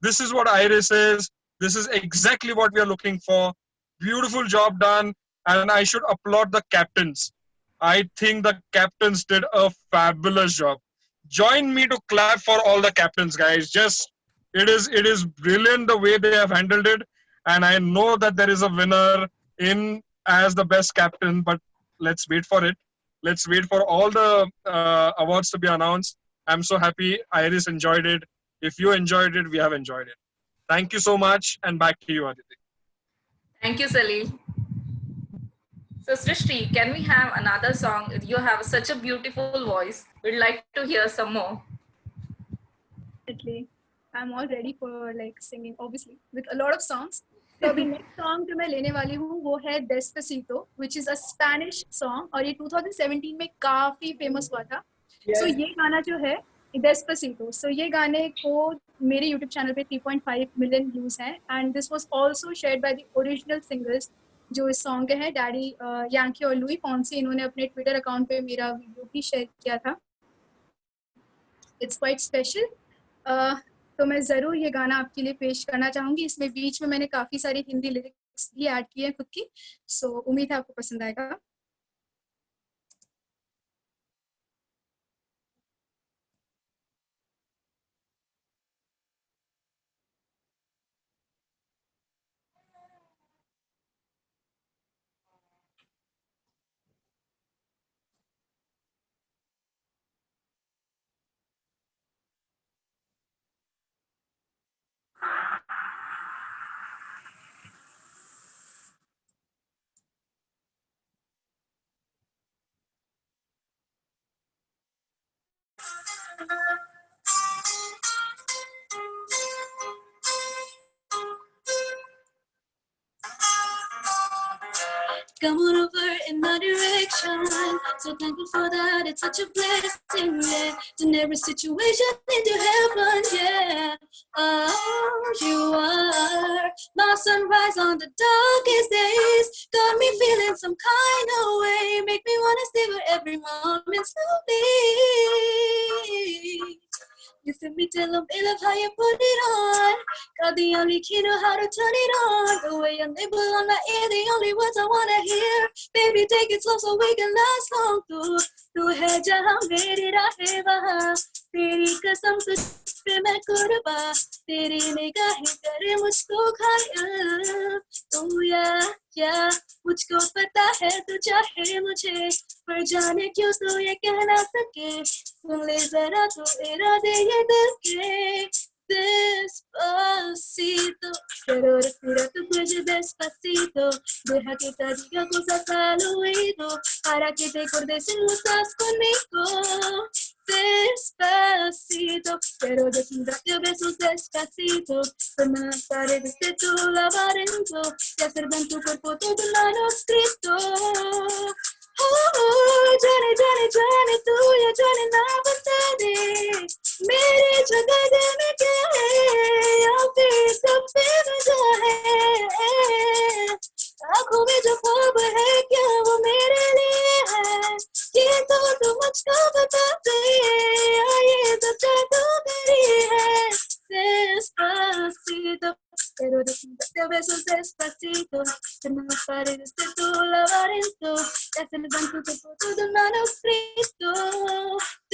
this is what Iris is. This is exactly what we are looking for. Beautiful job done. And I should applaud the captains. I think the captains did a fabulous job. Join me to clap for all the captains, guys. Just it is brilliant the way they have handled it. And I know that there is a winner in as the best captain, but let's wait for it. Let's wait for all the awards to be announced. I'm so happy Iris enjoyed it. If you enjoyed it, we have enjoyed it. Thank you so much, and back to you, Aditi. Thank you, Salil. So, Srishti, can we have another song? You have such a beautiful voice. We'd like to hear some more. Definitely. I'm all ready for like singing, obviously, with a lot of songs. तो अभी next song जो मैं लेने वाली हूँ वो है Despacito, which is a Spanish song, और ये 2017 में काफी फेमस हुआ था. So ये गाना जो है Despacito, so ये गाने को मेरे YouTube चैनल पे 3.5 मिलियन व्यूज हैं, and this was also shared by the original singers जो इस सॉन्ग के हैं, डैडी यांकी और लुई फॉन्सी. इन्होंने अपने ट्विटर अकाउंट पे मेरा वीडियो भी शेयर किया था. It's quite special. तो मैं ज़रूर ये गाना आपके लिए पेश करना चाहूँगी. इसमें बीच में मैंने काफ़ी सारी हिंदी लिरिक्स भी ऐड किए हैं खुद की. सो उम्मीद है आपको पसंद आएगा. Come on over in my direction. So thankful for that, it's such a blessing, yeah. In every situation, into heaven, yeah. Oh, you are my sunrise on the darkest days. Got me feeling some kind of way. Make me wanna savor every moment slowly. You fit me till I'm in love how you put it on. Got the only key to how to turn it on. The way you nibble on my ear, the only words I wanna hear. Baby, take it slow so we can last long. Tu hai jahan meri rahe wahan. तेरी कसम तुझ पे मैं कुर्बा, तेरी निगाहें करे मुझको घायल। तू या मुझको पता है तू चाहे मुझे, पर जाने क्यों तू ये कह ना सके। सुन ले जरा तू इरादे ये दिल के। Despacito, quiero respirar tu cuello despacito, deja que te diga cosas al oído, para que te acuerdes si no estás conmigo. Despacito, quiero desnudarte a besos despacito, formar las paredes de tu laberinto, y hacer de tu cuerpo todo un manuscrito. जाने जाने जाने तू या जाने ना बता दे, मेरे जगह दिल में क्या है, या फिर सब पे मजा है। आँखों में जो ख्वाब है क्या वो मेरे लिए है, ये तो तू मुझको बता दे, या ये सच्चा तू मेरी है। Despacito, quiero desnudarte a besos despacito, firmar las paredes de tu laberinto, y hacer de tu cuerpo todo un manuscrito.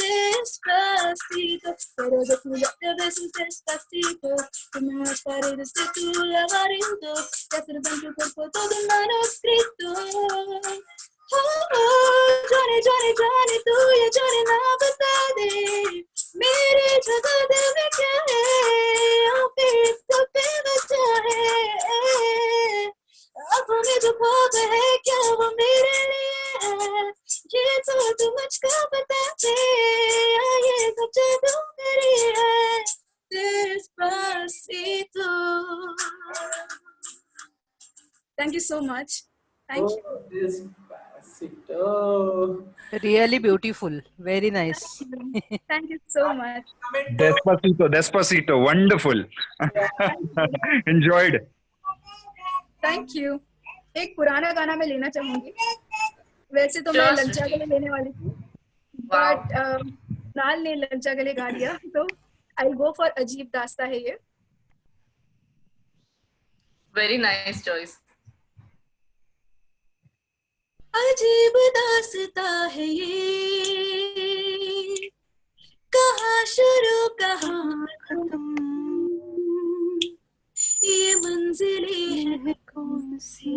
Despacito, quiero desnudarte a besos despacito, firmar las paredes de tu laberinto, y hacer de tu cuerpo todo un manuscrito. जाने जाने जाने तू ये जाने ना बता दे, मेरे जगह दिल में क्या है, या फिर सब पे बचा है। आँखों में जो ख्वाब है क्या वो मेरे लिए है, ये तो तू मुझको बता दे, या ये सच्चा तू मेरी है। Despacito. Thank you so much. Thank you. Really beautiful. Very nice. Thank you so much. Despacito, Despacito, wonderful. Enjoyed. Thank you. एक पुराना गाना मैं लेना चाहूंगी, वैसे तो मैं लज्जा गले लेने वाली थी, बट नाल ने लज्जा गले गा दिया, तो आई गो फॉर अजीब दास्ता है ये। Very nice choice. अजीब दास्ता है ये, कहाँ शुरू कहाँ खत्म, ये मंजिलें है कौन सी,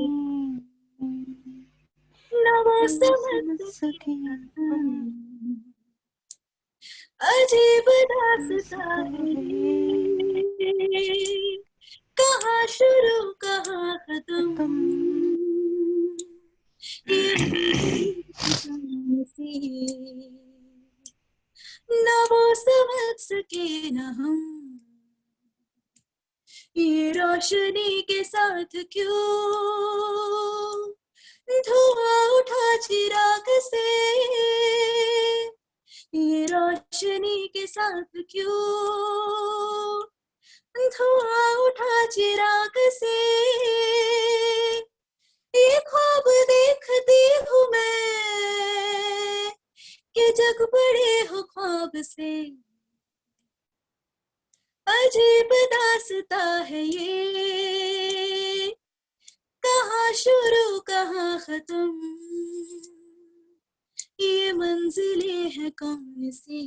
न वो समझ सके। अजीब दास्ता है ये, कहाँ शुरू कहाँ खत्म, न वो समझ सके न हम, ये रोशनी के साथ क्यों धुआं उठा चिराग से, ये रोशनी के साथ क्यों धुआं उठा चिराग से, ये ख्वाब देखती हूँ मैं कि जग बड़े हो ख्वाब से। अजीब दास्ता है ये, कहाँ शुरू कहाँ खत्म, ये मंजिलें हैं कौन सी,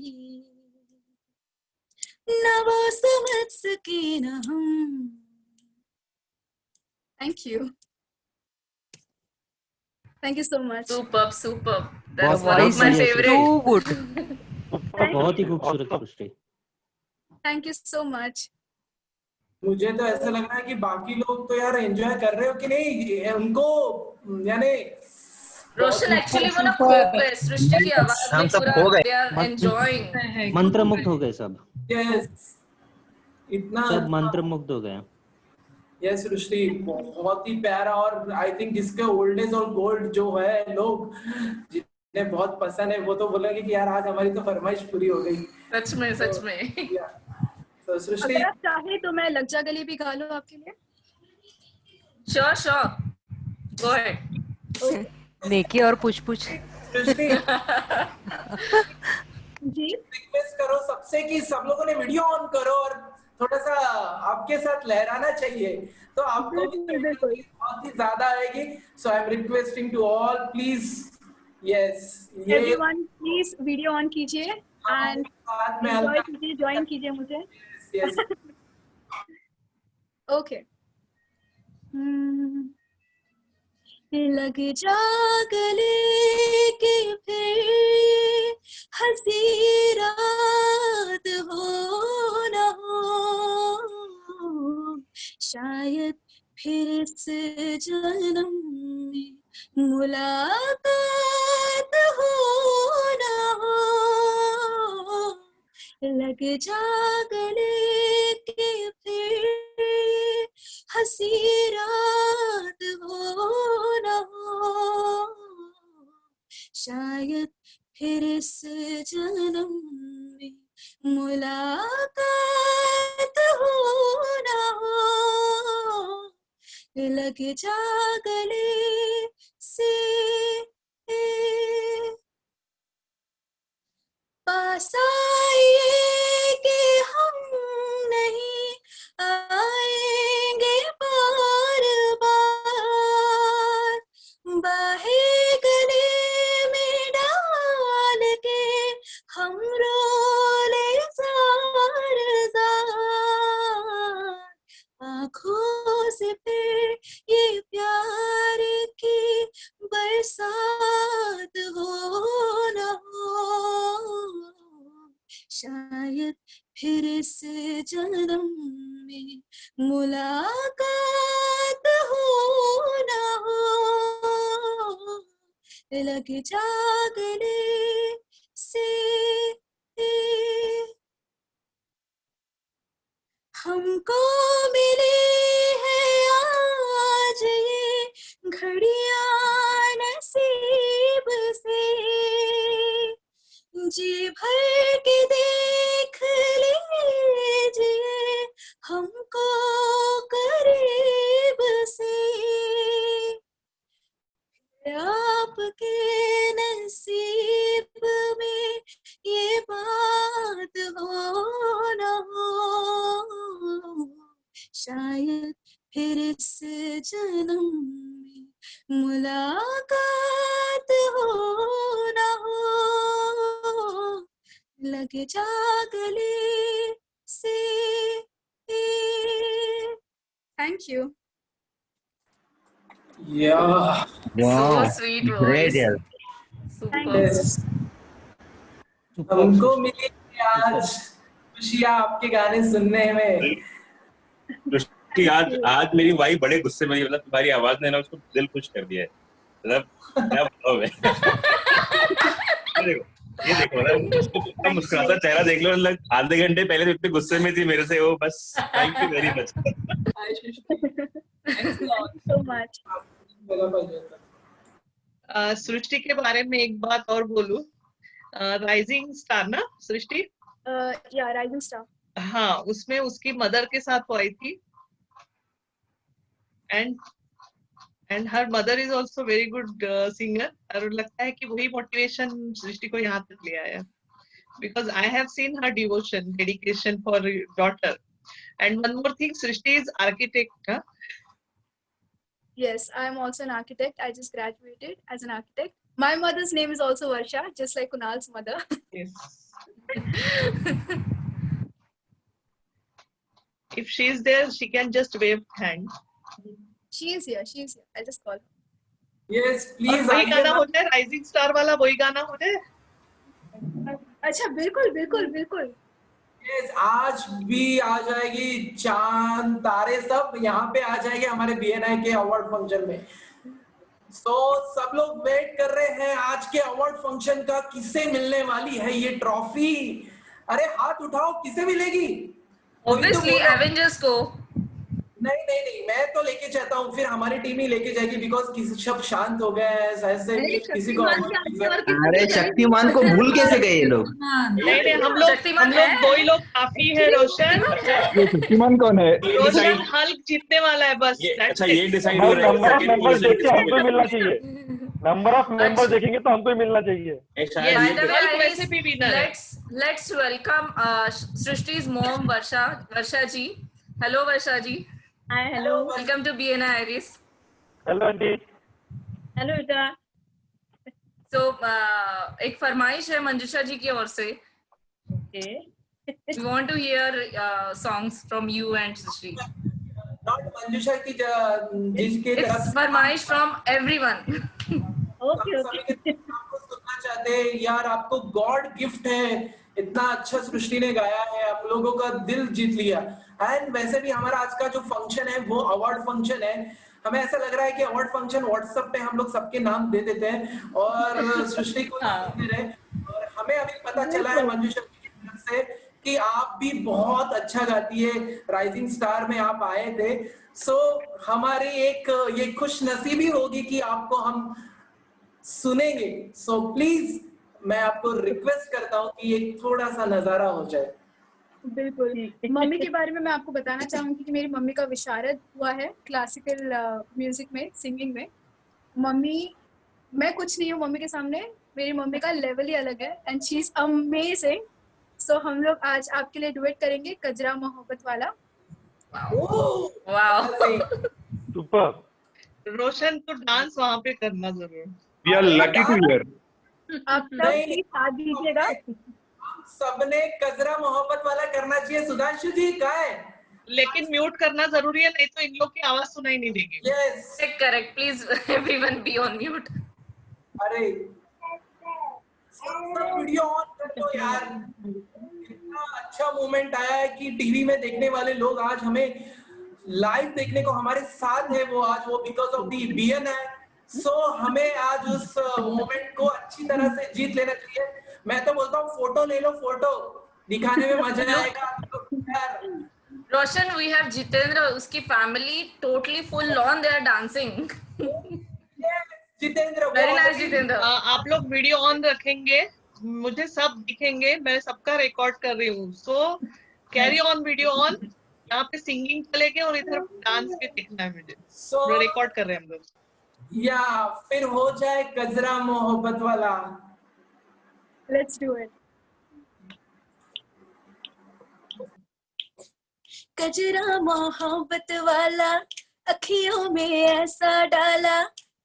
न वो समझ सके न हम। Thank you. Thank you so much. Superb, superb. That's The one of voice my is favorite. too good. बहुत ही खूबसूरत सृष्टि। Thank you so much. मुझे तो ऐसा लग रहा है कि बाकी लोग तो यार एंजॉय कर रहे हो कि नहीं, उनको यानी रोशन एक्चुअली वो ना खो गए सृष्टि की आवाज में, पूरा they are enjoying. मंत्रमुग्ध हो गए सब। Yes. इतना सब मंत्रमुग्ध हो गए। यस सृष्टि, बहुत ही प्यारा, और आई थिंक जिसके ओल्ड एज और गोल्ड जो है लोग जिन्हें बहुत पसंद है, वो तो बोलेंगे कि यार आज हमारी तो फरमाइश पूरी हो गई। सच में सच में। तो सृष्टि अगर आप चाहे तो मैं लज्जा गली भी गा लूं आपके लिए। Sure sure, go ahead. नेकी और पूछ पूछ। सृष्टि जी रिक्वेस्ट करो सबसे कि सब लोगों ने वीडियो ऑन करो और थोड़ा सा आपके साथ लहराना चाहिए, तो आपको भी बहुत ही ज्यादा आएगी। So I am requesting to all please, yes, everyone please video on कीजिए। एंड साथ में एंजॉय हल्का कीजिए, ज्वाइन कीजिए मुझे। yes. ओके। लग जा गले के फिर हंसी रात हो न हो, शायद फिर इस जन्म में मुलाकात हो न हो। लग जा गले के फिर हंसी रात हो न हो, शायद फिर इस जन्म में मुलाकात हो न हो। लग जा गले से पास आइए कि हम नहीं आएंगे बार बार, बाहें गले में डाल के हम रोले जार जार। आँखों से फिर ये प्यार की बरसात हो न हो, शायद फिर इस जन्म में मुलाकात हो न हो। लग जा गले से हमको मिली है आज ये घड़ियां नसीब से, जी भर के देख लीजिए हमको करीब से। आपके नसीब में ये बात हो न हो, शायद फिर इस जन्म में मुलाकात हो न हो। लग जा गले से। Thank you. Yeah. So sweet Great, voice. yeah. Super. Yes. हमको मिली आज खुशियाँ आपके गाने सुनने में। कि आज मेरी वाइफ बड़े गुस्से में, मतलब तुम्हारी आवाज ने ना उसको दिल खुश कर दिया है, मतलब क्या बताऊं मैं। ये देखो ना, उसका मुस्कुराता चेहरा देख लो, मतलब आधे घंटे पहले तो इतने गुस्से में थी मेरे से वो, बस thank you very much. so much. सृष्टि के बारे में एक बात और बोलूं, राइजिंग स्टार ना सृष्टि? या राइजिंग स्टार। हाँ, उसमें उसकी मदर के साथ वो आई थी, and her mother is also very good singer, और लगता है कि वही मोटिवेशन सृष्टि को यहाँ तक ले आया, because I have seen her devotion, dedication for daughter. And one more thing, Srishti is architect. Yes, I am also an architect. I just graduated as an architect. My mother's name is also Varsha, just like Kunal's mother. Yes. If she is there, she can just wave hand. She is here. She is here. I'll just call her. Yes, और please. वही गाना हो जाए, rising star वाला वही गाना हो जाए। अच्छा, बिल्कुल बिल्कुल बिल्कुल। Yes, आज भी आ जाएगी चांद तारे सब यहाँ पे आ जाएंगे हमारे BNI के अवार्ड फंक्शन में। तो सब लोग वेट कर रहे हैं आज के अवार्ड फंक्शन का, किसे मिलने वाली है ये ट्रॉफी। अरे हाथ उठाओ, किसे मिलेगी? Obviously, Avengers को। नहीं नहीं नहीं, मैं तो लेके चाहता हूँ, फिर हमारी टीम ही लेके जाएगी, बिकॉज किसी सब शांत हो गए हैं, ऐसे किसी को। अरे शक्तिमान को भूल कैसे गए ये लोग? नहीं, हम लोग दो ही लोग काफी है। रोशन, ये शक्तिमान कौन है? रोशन हल्क जीतने वाला है बस। अच्छा, ये डिसाइड हो रहा है नंबर ऑफ मेंबर्स देख के हमको मिलना चाहिए। नंबर ऑफ मेंबर्स देखेंगे तो हमको ही मिलना चाहिए। By the way, हल्क वैसे भी विनर है। let's welcome Srishti's mom, Varsha ji. Hello, Varsha ji. Hi, hello. Welcome to BNI Iris. Hello aunty. Hello बेटा। So एक फरमाइश है मंजुषा जी की ओर से Okay. We want to hear songs from you and Srishti. Not Manjusha की जिसके तरफ It's फरमाइश from everyone. Okay, okay. आपको सुनना चाहते हैं यार, आपको गॉड गिफ्ट है, इतना अच्छा सृष्टि ने गाया है, आप लोगों का दिल जीत लिया। एंड वैसे भी हमारा आज का जो फंक्शन है वो अवार्ड फंक्शन है। हमें ऐसा लग रहा है कि अवार्ड फंक्शन व्हाट्सएप पे हम लोग सबके नाम दे देते हैं और सृष्टि को दे रहे हैं। और हमें अभी पता चला है मंजूषा की तरफ से कि आप भी बहुत अच्छा गाती है, राइजिंग स्टार में आप आए थे। सो हमारी एक ये खुश नसीबी होगी कि आपको हम सुनेंगे। सो प्लीज मैं आपको रिक्वेस्ट करता हूँ कि एक थोड़ा सा नजारा हो जाए। बिल्कुल। मम्मी के बारे में मैं आपको बताना चाहूंगी कि मेरी मम्मी का विशारद हुआ है क्लासिकल म्यूजिक में, सिंगिंग में। मम्मी, मैं कुछ नहीं हूँ मम्मी के सामने, मेरी मम्मी का लेवल ही अलग है एंड शी इज अमेजिंग। सो हम लोग आज आपके लिए डुएट करेंगे कजरा मोहब्बत वाला। Wow, super. रोशन तो डांस वहाँ पे करना जरूर। We are lucky to here. आप सब प्लीज साथ दीजिएगा। सबने कजरा मोहब्बत वाला करना चाहिए। सुधांशु जी कहाँ है? लेकिन म्यूट करना जरूरी है, नहीं तो इन लोग की आवाज सुनाई नहीं देगी। Yes correct, please everyone be on mute. अरे सब वीडियो ऑन कर दो यार। इतना अच्छा मोमेंट आया है कि टीवी में देखने वाले लोग आज हमें लाइव देखने को हमारे साथ है, वो आज वो बिकॉज ऑफ दी बीएन है। सो हमें आज उस मोमेंट को अच्छी तरह से जीत लेना चाहिए। मैं तो बोलता हूँ फोटो ले लो, फोटो दिखाने में मजा आएगा यार। रोशन, वी हैव जितेंद्र, उसकी family totally full on, they are dancing. Jitendra, very nice Jitendra. आप लोग वीडियो ऑन रखेंगे, मुझे सब दिखेंगे, मैं सबका रिकॉर्ड कर रही हूँ। सो कैरी ऑन, वीडियो ऑन, यहाँ पे सिंगिंग चलेगी और इधर डांस भी दिखना है मुझे। So, रिकॉर्ड कर रहे हैं हम लोग। या फिर हो जाए कजरा मोहब्बत वाला। Let's do it. कजरा मोहब्बत वाला अखियों में ऐसा डाला,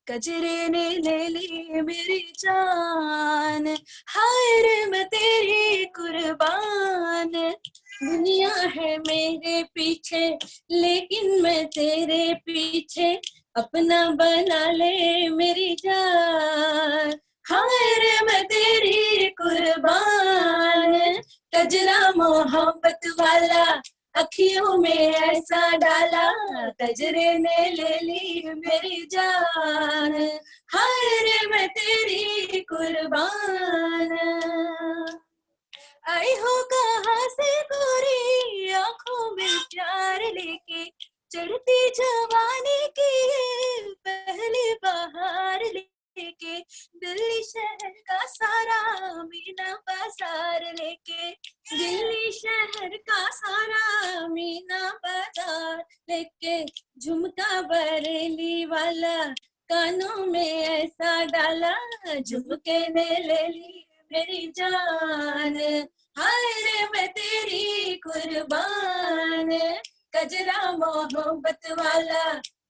कजरे ने ले ली मेरी जान। हाय रे मैं तेरी कुर्बान, दुनिया है मेरे पीछे लेकिन मैं तेरे पीछे, अपना बना ले मेरी जान। हाय रे मैं तेरी कुर्बान, कजरा मोहब्बत वाला अखियों में ऐसा डाला, कजरे ने ले ली मेरी जान। हाय रे मैं तेरी कुर्बान। आई हो कहाँ से गोरी आंखों में प्यार लेके, चढ़ती जवानी की पहली बहार लेके, दिल्ली शहर का सारा मीना बाजार लेके, दिल्ली शहर का सारा मीना बाजार लेके, झुमका बरेली वाला कानों में ऐसा डाला, झुमके ने ले ली मेरी जान। हाय रे मैं तेरी कुर्बान, कजरा मोहब्बत वाला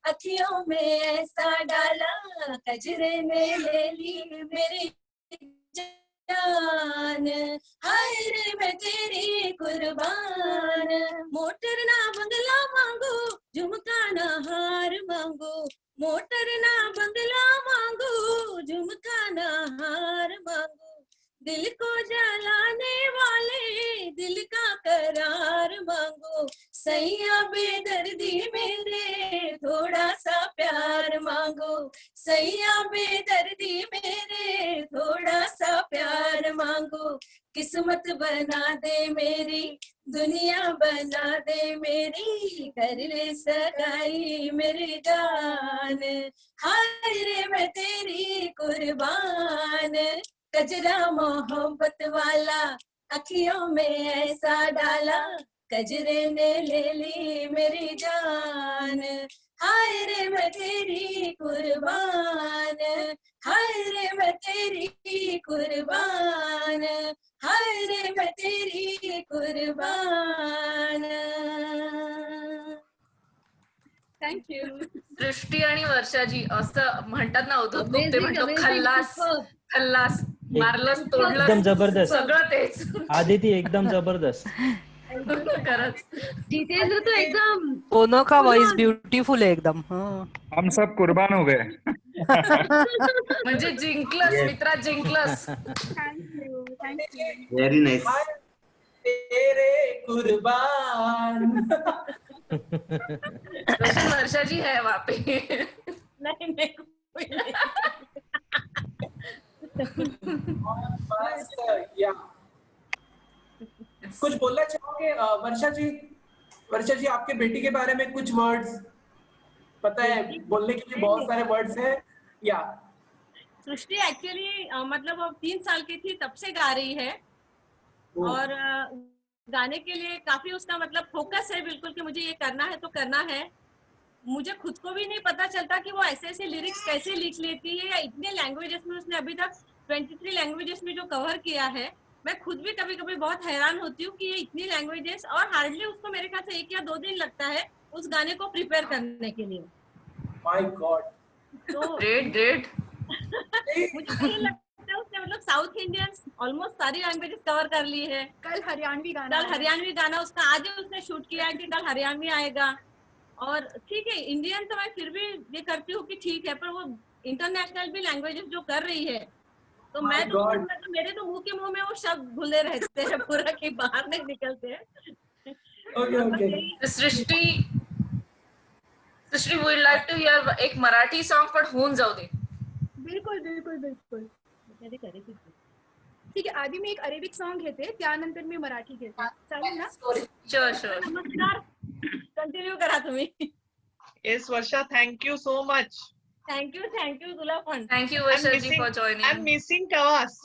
अखियों में ऐसा डाला, कजरे ने ले ली मेरी जान। हाय रे मैं तेरी कुर्बान। मोटर ना बंगला मांगू, झुमका ना हार मांगू, मोटर ना बंगला मांगू, झुमका ना हार मांगू, दिल को जलाने वाले दिल का करार मांगो, सैया बेदर्दी मेरे थोड़ा सा प्यार मांगो, सैया बेदर्दी मेरे थोड़ा सा प्यार मांगो, किस्मत बना दे मेरी, दुनिया बना दे मेरी, कर ले सगाई मेरी जान। हाय रे मैं तेरी कुर्बान, कजरा मोहब्बत वाला अखियों में ऐसा डाला, कजरे ने ले ली मेरी जान। हाय रे मैं तेरी कुर्बान, हाय रे मैं तेरी कुर्बान, हाय रे मैं तेरी कुर्बान। Thank you. सृष्टी आणि वर्षाजी असं म्हणतात ना, अवधूत गुप्ते म्हणतो खल्लास, खल्लास. मारलंस तोडलंस एकदम जबरदस्त. सगळं तेच. आदिती एकदम जबरदस्त. खरंच. जितेंद्र तो एकदम दोनों का वॉइस ब्यूटीफुल है एकदम. हाँ. हम सब कुर्बान हो गए. म्हणजे जिंकलंस Yes. मित्रा, जिंकलंस. Thank you. Very nice. तेरे कुर्बान. रोशन वर्षा जी है वहाँ पे. नहीं नहीं कोई नहीं. बस या कुछ बोलना चाहोगे वर्षा जी? वर्षा जी, आपके बेटी के बारे में कुछ वर्ड्स पता है? बोलने के लिए बहुत सारे वर्ड्स हैं. या सृष्टि एक्चुअली मतलब अब 3 साल की थी तब से गा रही है और गाने के लिए काफी उसका मतलब फोकस है बिल्कुल कि मुझे ये करना है तो करना है. मुझे खुद को भी नहीं पता चलता कि वो ऐसे ऐसे लिरिक्स कैसे लिख लेती है या इतने लैंग्वेजेस में. उसने अभी तक 23 लैंग्वेजेस में जो कवर किया है, मैं खुद भी कभी कभी बहुत हैरान होती हूँ कि ये इतनी लैंग्वेजेस, और हार्डली उसको मेरे ख्याल से 1 या 2 दिन लगता है उस गाने को प्रिपेयर करने के लिए. My God. तो ग्रेट. मुझे ये लगता है उसने मतलब साउथ इंडियन ऑलमोस्ट सारी लैंग्वेजेस कवर कर ली है. कल हरियाणवी गाना उसका आज ही उसने शूट किया है कि कल हरियाणवी आएगा. और ठीक है, इंडियन तो मैं फिर भी ये करती हूँ कि ठीक है, पर वो इंटरनेशनल भी लैंग्वेजेस जो कर रही है तो मैं तो मेरे तो मुंह के मुंह में वो शब्द घुले रहते हैं पूरा कि बाहर नहीं निकलते हैं. Okay. Srishti would like to hear एक मराठी सॉन्ग पण होऊन जाऊ दे. बिलकुल बिलकुल बिलकुल. ठीक आहे, आधी मी एक अरेबिक सॉन्ग घेते, त्यानंतर मी मराठी घेते. चालेल ना? शुअर. नमस्कार, कंटिन्यू करा तुम्ही. Yes Varsha, thank you so much. Thank you तुला पण. Thank you Varsha ji for joining. I am missing कवास.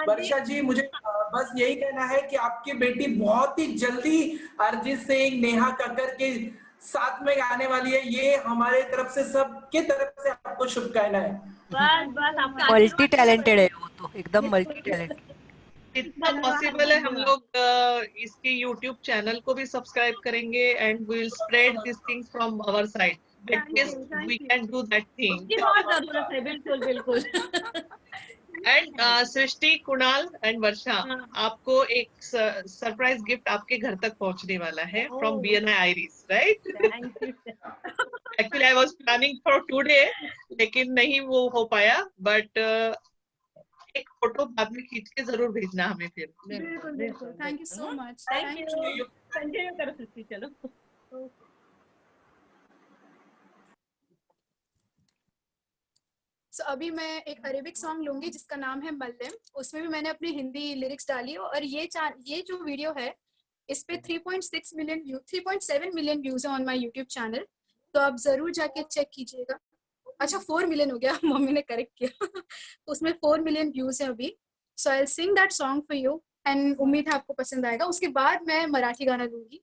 वर्षा जी, मुझे बस यही कहना है कि आपकी बेटी बहुत ही जल्दी अरिजीत सिंह, नेहा कक्कर के साथ में गाने वाली है. ये हमारे तरफ से, सबके तरफ से आपको शुभकामनाएं. बस आपका मल्टी टैलेंटेड है वो तो, एकदम मल्टी टैलेंटेड. जितना पॉसिबल है हम लोग इसके YouTube चैनल को भी सब्सक्राइब करेंगे and we will spread this things from our side. At least we can do that thing. उसकी बहुत जरूरत है. बिल्कुल. एंड सृष्टि, कुणाल एंड वर्षा, आपको एक सरप्राइज गिफ्ट आपके घर तक पहुंचने वाला है from BNI iris, right? Actually I was planning for today, लेकिन नहीं वो हो पाया. बट एक फोटो बाद में खींच के जरूर भेजना हमें फिर. बिल्कुल. Thank you so much. Thank you. Continue करो सृष्टि. चलो. So, अभी मैं एक अरेबिक सॉन्ग लूंगी जिसका नाम है मल्लम. उसमें भी मैंने अपनी हिंदी लिरिक्स डाली है और ये जो वीडियो है इस पे 3.7 मिलियन व्यूज है ऑन माय यूट्यूब चैनल. तो आप जरूर जाके चेक कीजिएगा. अच्छा 4 मिलियन हो गया, मम्मी ने करेक्ट किया. उसमें 4 मिलियन व्यूज है अभी. So I will sing that song for you and उम्मीद है आपको पसंद आएगा. उसके बाद मैं मराठी गाना लूंगी.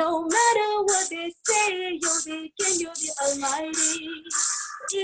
No matter what they say, you're the king, you're the almighty.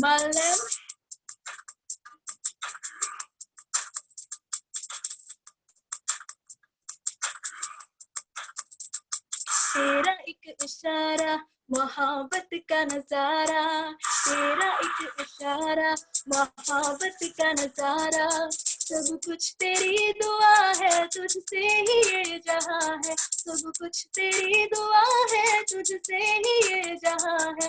Malam. तेरा एक इशारा मोहब्बत का नजारा, तेरा एक इशारा मोहब्बत का नजारा, सब कुछ तेरी दुआ है, तुझसे ही ये जहां है, सब कुछ तेरी दुआ है, तुझसे ही ये जहां है.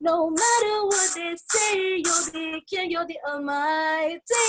No matter what they say, you're the king, you're the almighty.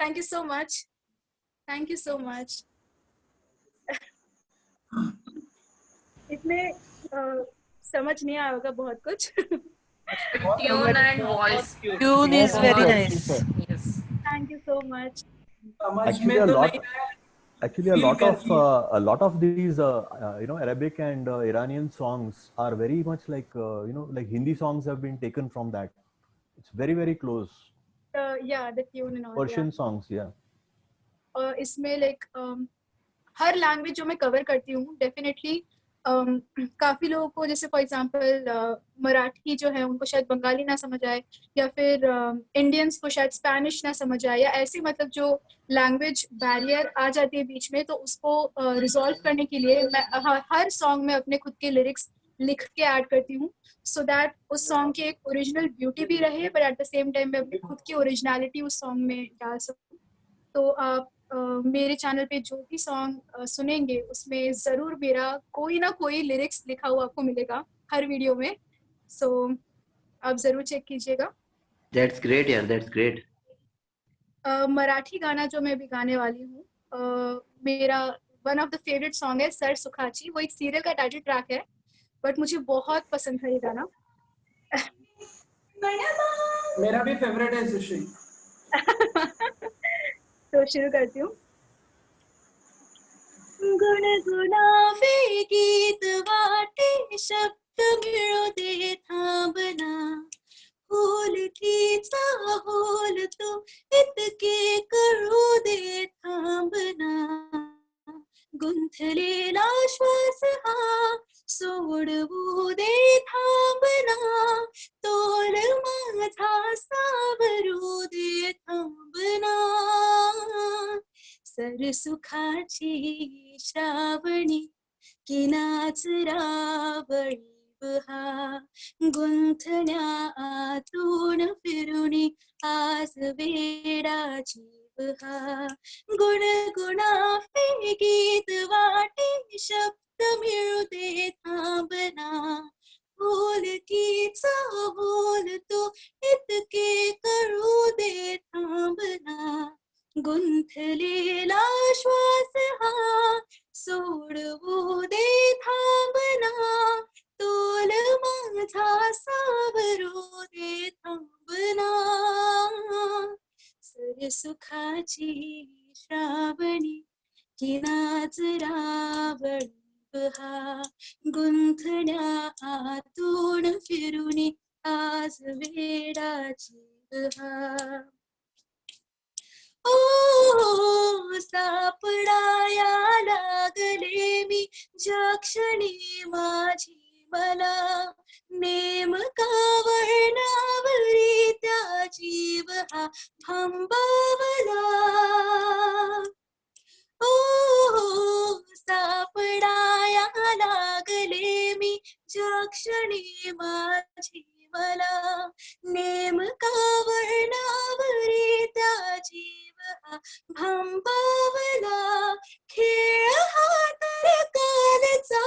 Thank you so much. Thank you so much. इसमें समझ नहीं आया होगा बहुत कुछ. Tune and voice. Tune is very nice. Yes. Thank you so much. Actually, a lot of these Arabic and Iranian songs are very much like like Hindi songs have been taken from that. It's very, very close. Yeah, the tune and all. Persian songs, yeah. और इसमें like हर language जो मैं cover करती हूँ definitely काफी लोगों को, जैसे फॉर एग्जांपल मराठी जो है उनको शायद बंगाली ना समझ आए, या फिर इंडियंस को शायद स्पेनिश ना समझ आए, या ऐसे मतलब जो लैंग्वेज बैरियर आ जाती है बीच में, तो उसको रिजॉल्व करने के लिए मैं हर सॉन्ग में अपने खुद के लिरिक्स लिख के ऐड करती हूँ, सो दैट उस सॉन्ग की एक ओरिजिनल ब्यूटी भी रहे, but at the same time मैं अपनी खुद की ओरिजिनलिटी उस सॉन्ग में डाल सकूँ. तो आप मेरे चैनल पे जो भी सॉन्ग सुनेंगे उसमें जरूर मेरा कोई ना कोई लिरिक्स लिखा हुआ आपको मिलेगा हर वीडियो में, सो आप जरूर चेक कीजिएगा. That's great, यार. That's great. मराठी गाना जो मैं भी गाने वाली हूँ, मेरा one of the favourite song है सर सुखाची. वो एक सीरियल का टाइटल ट्रैक है, बट मुझे बहुत पसंद है ये गाना. मेरा भी फेवरेट है सुश्री. तो शुरू करती हूँ. गुणगुणावे गीत वाटे शब्द मिळू दे थांबना, होलकीचा होल तो इतके करू दे थांबना, गुंथलेला श्वास हा सोडवू दे थांबना, तोल माझा सावरू दे थांबना, सरसुखाची श्रावणी किनाच रावळी बहा, गुंथण्या आतून फिरुनी आज वेडाची बहा, गुणगुणावे गीत वाटे शब्द मिळू दे थांबना, होलकीचा होल तो इतके करू दे थांबना, गुंथलेला श्वास हा सोडवू दे थांबना, तोल माझा सावरू दे थांबना, सरसुखाची श्रावणी किनाच रावळी बहा, गुंथण्या आतून फिरुनी आज वेडाची बहा. ओ सापडाया लागले मी ज्या क्षणी माझी मला, नेमका वळणावरी त्या जीव हा थांबावला. ओ सापडाया लागले मी ज्या क्षणी माझी मला, नेमका वळणावरी त्या जीव हा थांबावला. खेळ हा तर कालचा,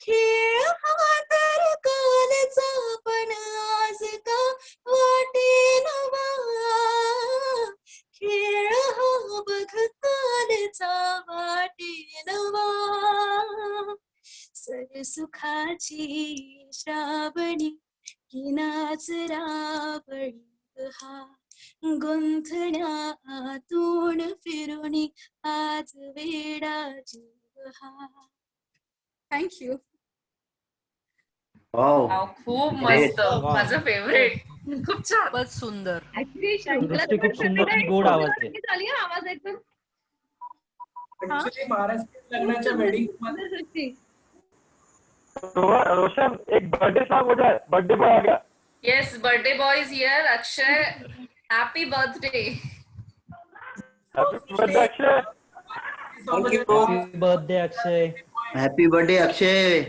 खेळ हा तर कालचा, पण आज का वाटे नवा, खेळ हा बघ कालचा वाटे नवा. सरसुखाची श्रावणी की नाच रावळी हा गुंथण्यातून फिरुनी आज वेडा जीव हा. थँक्यू. वाव, खूप मस्त, माझं फेवरेट. खूप छान. खूपच सुंदर. दृष्टी खूप सुंदर आणि गोड आवाज आहे. आवाज एकदम Actually, महाराष्ट्र लग्नाच्या वेडिंग रोशन एक बर्थडे सॉन्ग हो जाए. बर्थडे बॉय आ गया. Yes, birthday boy is here. Akshay, happy birthday. Happy birthday Akshay. Happy birthday Akshay. Happy birthday Akshay.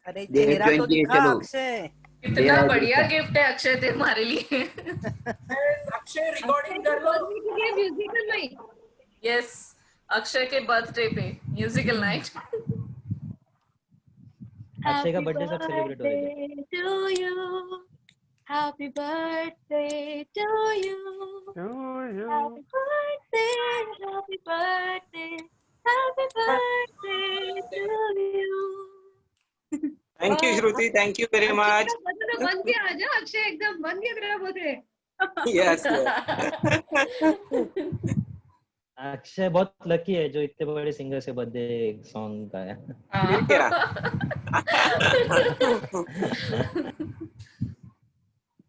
अरे चेहरा तो दिखा चलो. अक्षय. इतना बढ़िया गिफ्ट है अक्षय तुम्हारे लिए. अक्षय रिकॉर्डिंग कर लो. Musical night. यस, अक्षय के बर्थडे पे म्यूजिकल नाइट. अक्षय का बर्थडे सब सेलिब्रेट हो रहा है. Happy birthday to you. Happy birthday, happy birthday, happy birthday to you. Thank you Shruti, thank you very much. बन गया आज अक्षय, एकदम बन गया तेरा बर्थडे. यस. अक्षय बहुत लकी है जो इतने बड़े सिंगर से बर्थडे सॉन्ग गाया.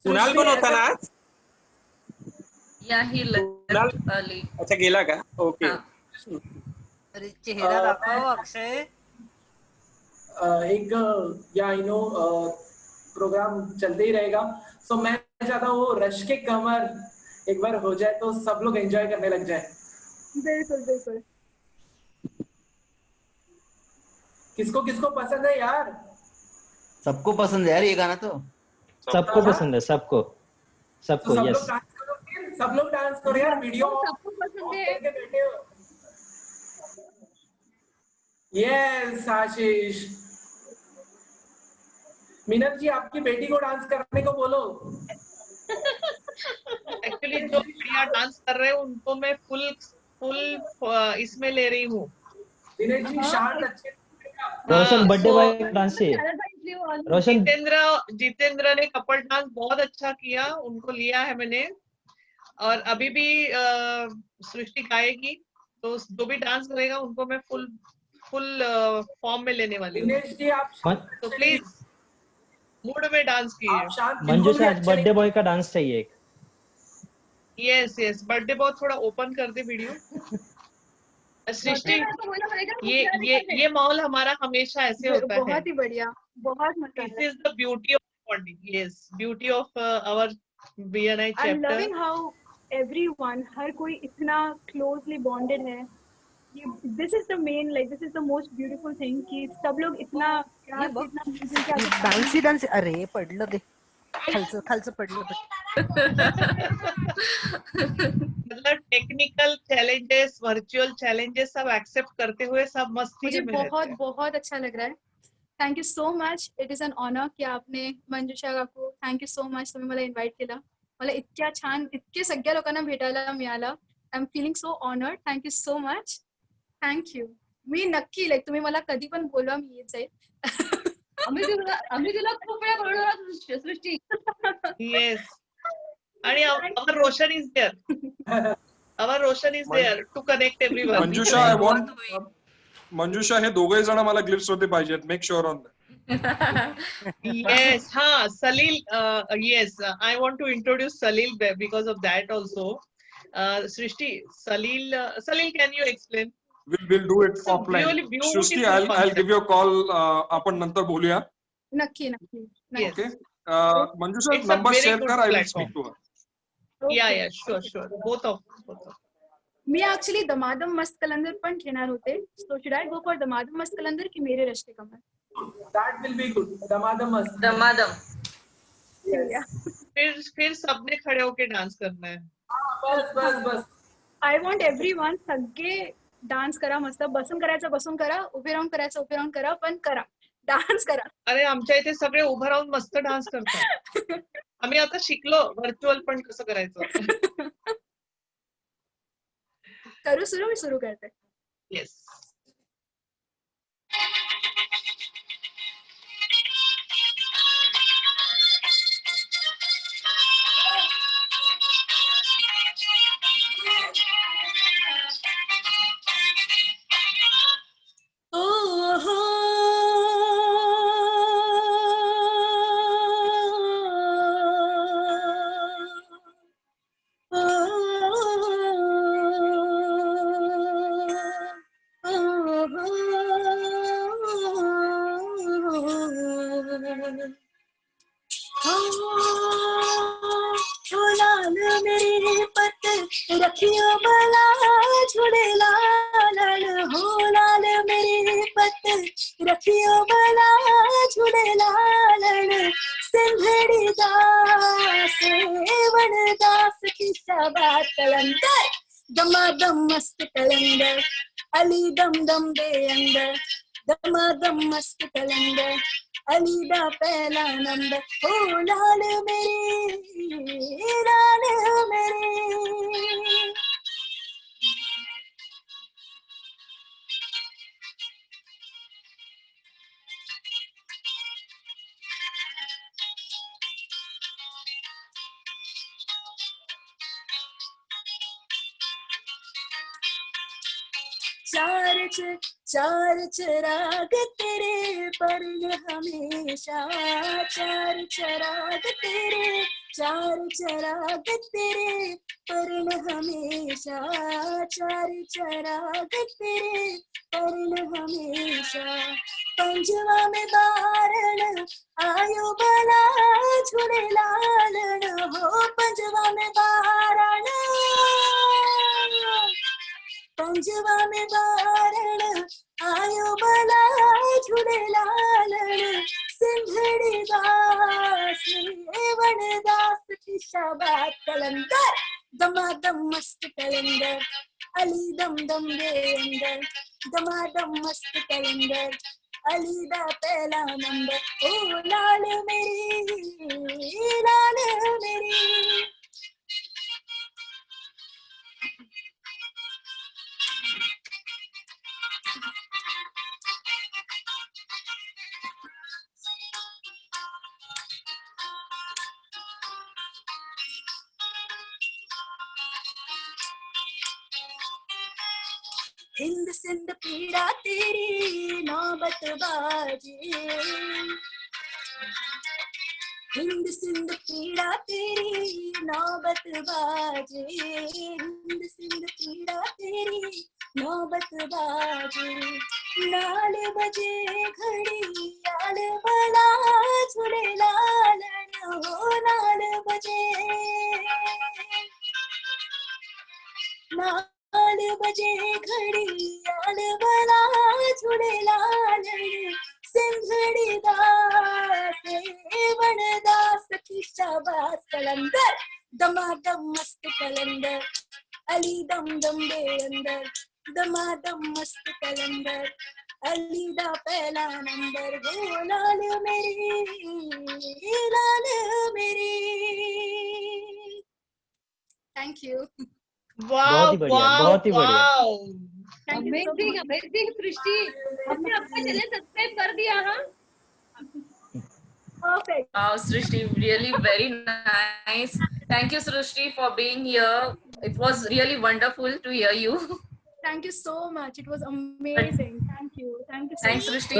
कुणाल पण होता ना आज. या ही अली. अच्छा गेला का. ओके. अरे चेहरा दाखव अक्षय. एक या प्रोग्राम चलते ही रहेगा. सो मैं चाहता हूँ रश के कमर एक बार हो जाए तो सब लोग एंजॉय करने लग जाए. बिल्कुल बिल्कुल. किसको किसको पसंद है यार. सबको पसंद है यार ये गाना. तो सबको पसंद है. सबको सबको. सब यस, लोग डांस करो. सब लोग डांस करो यार. वीडियो सबको पसंद है. बैठे हो. यस आशीष. मीनत जी आपकी बेटी को डांस करने को बोलो. एक्चुअली जो बढ़िया डांस कर रहे हैं उनको मैं फुल इसमें ले रही हूँ. मीनत जी शांत अच्छे. रोशन बर्थडे बॉय डांस से. रोशन जितेंद्र ने कपल डांस बहुत अच्छा किया, उनको लिया है मैंने. और अभी भी सृष्टि गाएगी तो जो भी डांस करेगा उनको मैं फुल फॉर्म में लेने वाली हूँ. तो प्लीज मूड में डांस कीजिए. मंजूषा आज बर्थडे बॉय का डांस चाहिए. यस बर्थडे बॉय थोड़ा ओपन कर दे वीडियो. सृष्टि ये माहौल हमारा हमेशा ऐसे होता है. बहुत ही बढ़िया. बहुत मजा. This is the beauty of bonding. Yes, beauty of our BNI I'm chapter. loving how everyone, हर कोई इतना closely bonded है. This is the main, like this is the most beautiful thing कि सब लोग इतना डान्स. अरे पडलं ते खालचं पडलं. मतलब टेक्निकल चैलेंजेस, वर्चुअल चैलेंजेस सब एक्सेप्ट करते हुए सब मस्ती मुझे में रहते बहुत हैं. बहुत अच्छा लग रहा है. Thank you so much. It is an honour की आपने मंजुषा काकू. थँक यू सो मच तुम्ही मला इन्व्हाइट केलं. मला इतक्या छान इतके सगळ्या लोकांना भेटायला मिळालं. I am feeling so honoured. Thank you so much. Thank you. मी नक्की लाईक तुम्ही मला कधी पण बोलवा मी येत जाईल. आम्ही तुला खूप वेळा बोलणार सृष्टी. येस. आणि our Roshan is there. Our Roshan is there to connect everyone. Manjusha I want मंजुषा हे दोघे जण मला ग्लिफ्ट्स मध्ये पाहिजेत. Make sure on Yes, Salil. Yes, I want to introduce Salil because of that also. Srishti, Salil, can you explain? We'll do it offline. Really beautiful Srishti, I'll give you a call. आपण नंतर बोलूया. नक्की. Okay. मंजुषा number share कर. I will speak to her. Yeah, sure. Both of. मी actually Damadam Mast Qalandar पण घेणार होते. So should I go for दमादम मस्त कलंदर की मेरे रश के कमर. That will be good. दमादम मस्त. दमादम. फिर सबने खड़े होके डांस करना है. बस. आय वॉन्ट एव्हरीवन सगळे डान्स करा. मस्त बसून करायचं बसून करा. उभे राहून करायचं उभे राहून करा. पण करा. डान्स करा. अरे आमच्या इथे सगळे उभं राहून मस्त डान्स करतात. आम्ही आता शिकलो व्हर्च्युअल पण कसं करायचं. करू सुरू. मी सुरू करते. येस. ओ लाल मेरे पत रखियो बला झुड़े लाल हो लाल मेरे पत रखियो बला झुड़े लाल सिंधड़ी दास वन दास की शबात कलंदर दमादम मस्त कलंदर अली दम दम दे अंदर दमादम मस्त कलंदर अली दा पहला नंबर ओ लाल मेरे लाल मेरे। चार चराग तेरे पर हमेशा चार चराग तेरे पर हमेशा चार चराग तेरे पर हमेशा पंजवा में बारण आयो बला झूले लालन हो पंजवा में बारण पंजवा में बारण आयो बला झूले लालन सिंधड़ी दास वन दास की शबात कलंदर दमादम मस्त कलंदर अली दम दम दे अंदर दमादम मस्त कलंदर अली दा पहला नंबर ओ लाल मेरी लाल मेरी। हिंद सिंध पीड़ा तेरी नौबत बाजी हिंद सिंध पीड़ा तेरी नौबत बाजी हिंद सिंध पीड़ा तेरी नौबत बाजी नाल बजे घड़ी आल बला झूले लालन हो नाल बजे नाल बजे घड़ी आल बला झूले लालन सिंधड़ी दास वन दास की शबात कलंदर दमादम मस्त कलंदर अली दम दम दे अंदर दमादम मस्त कलंदर अली दा पहला नंबर हो लाल मेरी लाल मेरी। Thank you. बहुत ही बढ़िया बहुत ही बढ़िया। अमेजिंग अमेजिंग सृष्टि, हमने अपना चैनल सब्सक्राइब कर दिया। हाँ Perfect. Wow, Srishti, really very nice. Thank you, Srishti, for being here. It was really wonderful to hear you. Thank you so much. It was amazing. Thank you. Thank you so Thanks, much. Srishti.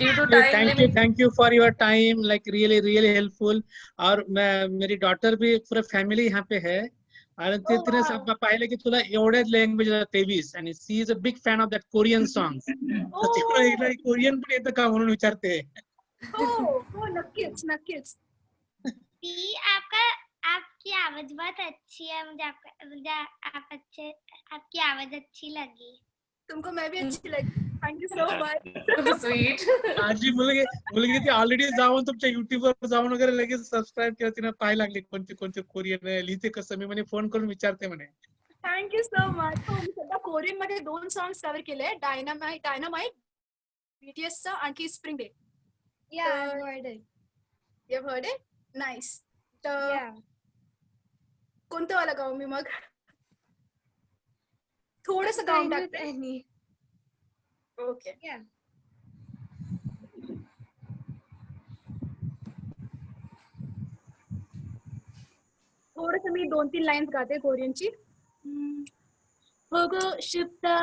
Due to time limit. Thank you for your time. Like really helpful. और मेरी daughter भी पूरा family यहाँ पे है आणि तिने सब पाहिलं की तुला एवढे लँग्वेज 23 आणि she is a big fan of that Korean songs. तर तिला कोरियन पण येतं का म्हणून विचारते. हो नक्कीच नक्कीच। आपकी आवाज बहुत अच्छी है, मुझे आपकी आवाज अच्छी लगी। तुमको मैं भी अच्छी लगी। Thank you so much. Sweet. माझी मुलगी ती ऑलरेडी जाऊन तुमच्या YouTube वर जाऊन वगैरे लगेच सबस्क्राइब केलं, तिने पाहायला लागली कोणते कोरियन लिहिते कसं. मी म्हणे फोन करून विचारते म्हणे. Thank you so much. हो मी सध्या कोरियन मध्ये 2 सॉंग्स कव्हर केले, डायनामाइट BTS चा आणखी spring day. Yeah, I've heard it. You've heard it? Nice. Yeah. कोणतं वाला गाऊ मी मग? थोडंसं गाऊन टाकते. ओके. Yeah. थोडंसं मी 2-3 लाईन्स गाते कोरियनची. 보고 싶다.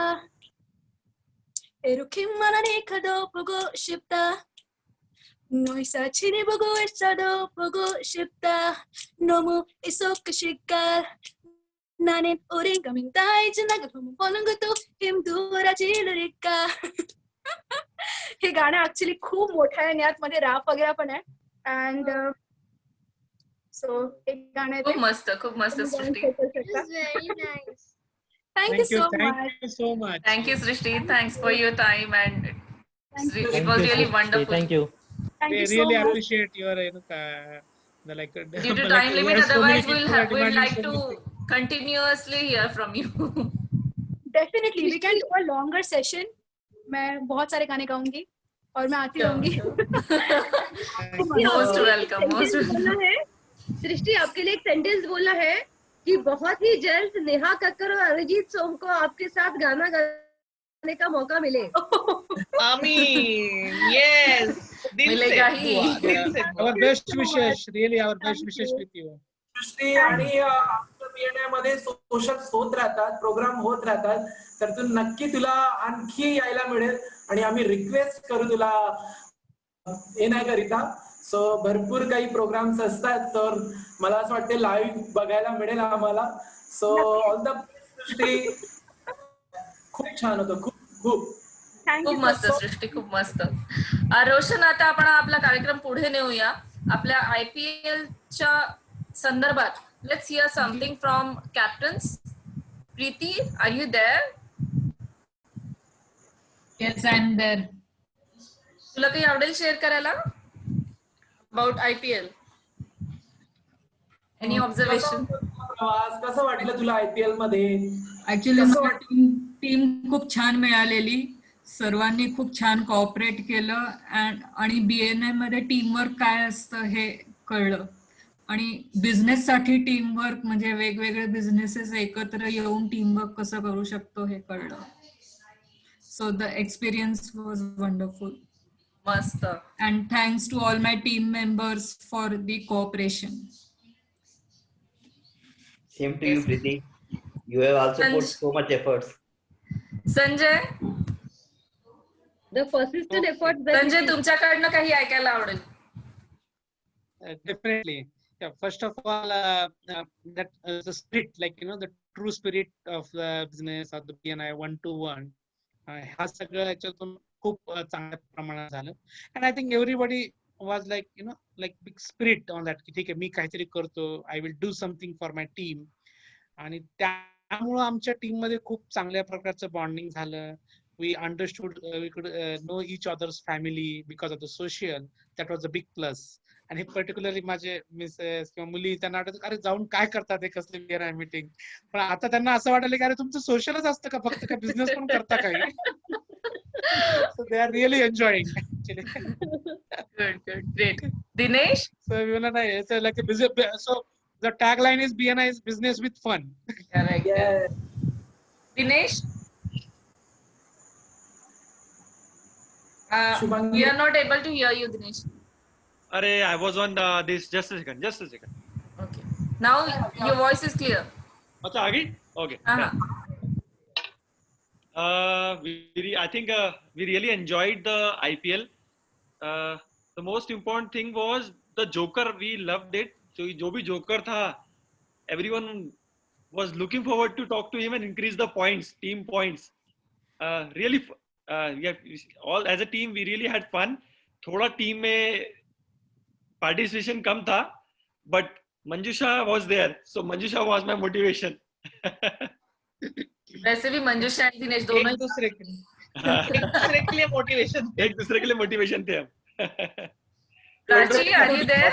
이렇게만 하니까도 보고 싶다. 너의 사진을 보고 있어도 보고 싶다. 너무 익숙한 시간. 나는 오랜 감이 다 잊은 나가 보는 것도 힘들어지니까. हे गाणं ऍक्च्युली खूप मोठं आहे आणि यात मध्ये रॅप वगैरे पण आहे. अँड सो एक गाणं खूप मस्त सृष्टी. Thank you so much. Thank you so much. Thank you, Srishti. Thanks for your time, and Thank you. it was really wonderful. Thank you. Thank We you so really much. appreciate your the like Due to like, time limit, so many otherwise people are we'd demanding like so to many things. continuously hear from you. Definitely, we can do a longer session. मैं बहुत सारे गाने गाऊंगी और मैं आती रहूंगी. Most welcome, most welcome. सृष्टि, आपके लिए एक सेंटेंस बोलना है कि बहुत ही जल्द नेहा कक्कर और अरिजीत सोम को आपके साथ गाना गाने का मौका मिले. आमीन. Yes. मिलेगा ही. Our best wishes, really our best wishes with you. सृष्टी आणि आमच्या BNI मध्ये सोशल्स होत राहतात, प्रोग्राम होत राहतात, तर तू नक्की तुला आणखी यायला मिळेल आणि आम्ही रिक्वेस्ट करू तुला येण्याकरिता. सो भरपूर काही प्रोग्राम्स असतात, तर मला असं वाटतं लाईव्ह बघायला मिळेल आम्हाला. सो ऑल द सृष्टी, खूप छान होतं, खूप मस्त सृष्टी, खूप मस्त. रोशन, आता आपण आपला कार्यक्रम पुढे नेऊया. आपल्या IPL च्या संदर्भात let's hear something from captains. Preeti, are you there? Yes, I am there. तुला काही आवडेल शेअर करायला अबाउट IPL? Any observation? कसं वाटलं तुला IPL मध्ये? ऍक्च्युली टीम खूप छान मिळालेली, सर्वांनी खूप छान कोऑपरेट केलं आणि BNI मध्ये टीमवर्क काय असतं हे कळलं. आणि बिझनेस साठी टीमवर्क म्हणजे वेगवेगळे बिझनेसेस एकत्र येऊन टीमवर्क कसं करू शकतो हे कळलं. So the experience was wonderful. मस्त. And thanks to all my team members for the cooperation. Same to you, Preeti. You have also put so much efforts. Sanjay, The persistent effort. Sanjay, तुमच्याकडनं काही ऐकायला आवडेल? Definitely. Yeah, first of all, that the spirit, like the true spirit of the business of the BNI 1-to-1, हा सगळं याच्यातून खूप चांगल्या प्रमाणात झालं. And I think everybody was like big spirit on that. की ठीक आहे, मी काहीतरी करतो, I will do something for my team. आणि त्यामुळं आमच्या टीम मध्ये खूप चांगल्या प्रकारचं बॉन्डिंग झालं. We understood, we could know each other's family because of the social. That was a big plus. आणि पर्टिक्युलरली माझे मिसेस किंवा मुली त्यांना वाटत, अरे जाऊन काय करतात हे कसली BNI मीटिंग. पण आता त्यांना असं वाटलं की अरे तुमचं सोशलच असतं का, फक्त का बिझनेस पण करता काही. So they are really enjoying actually. Good, great. Dinesh? So we will not, it's like a business. So the tagline is BNI is business with fun. Correct. Yeah. Dinesh? We are not able to hear you, Dinesh. Arey, I was on this. Just a second. Okay. Now your voice is clear. Acha, aa gayi? Okay. I think we really enjoyed the IPL. The most important thing was the Joker. We loved it. So jo bhi Joker tha, everyone was looking forward to talk to him and increase the points, team points. Really, all as a team we really had fun. Thoda team mein participation kam tha, but Manjusha was there, so Manjusha was my motivation. वैसे भी मंजूषा और दिनेश दोनों एक दूसरे के लिए motivation थे हम. Prachi, are you there?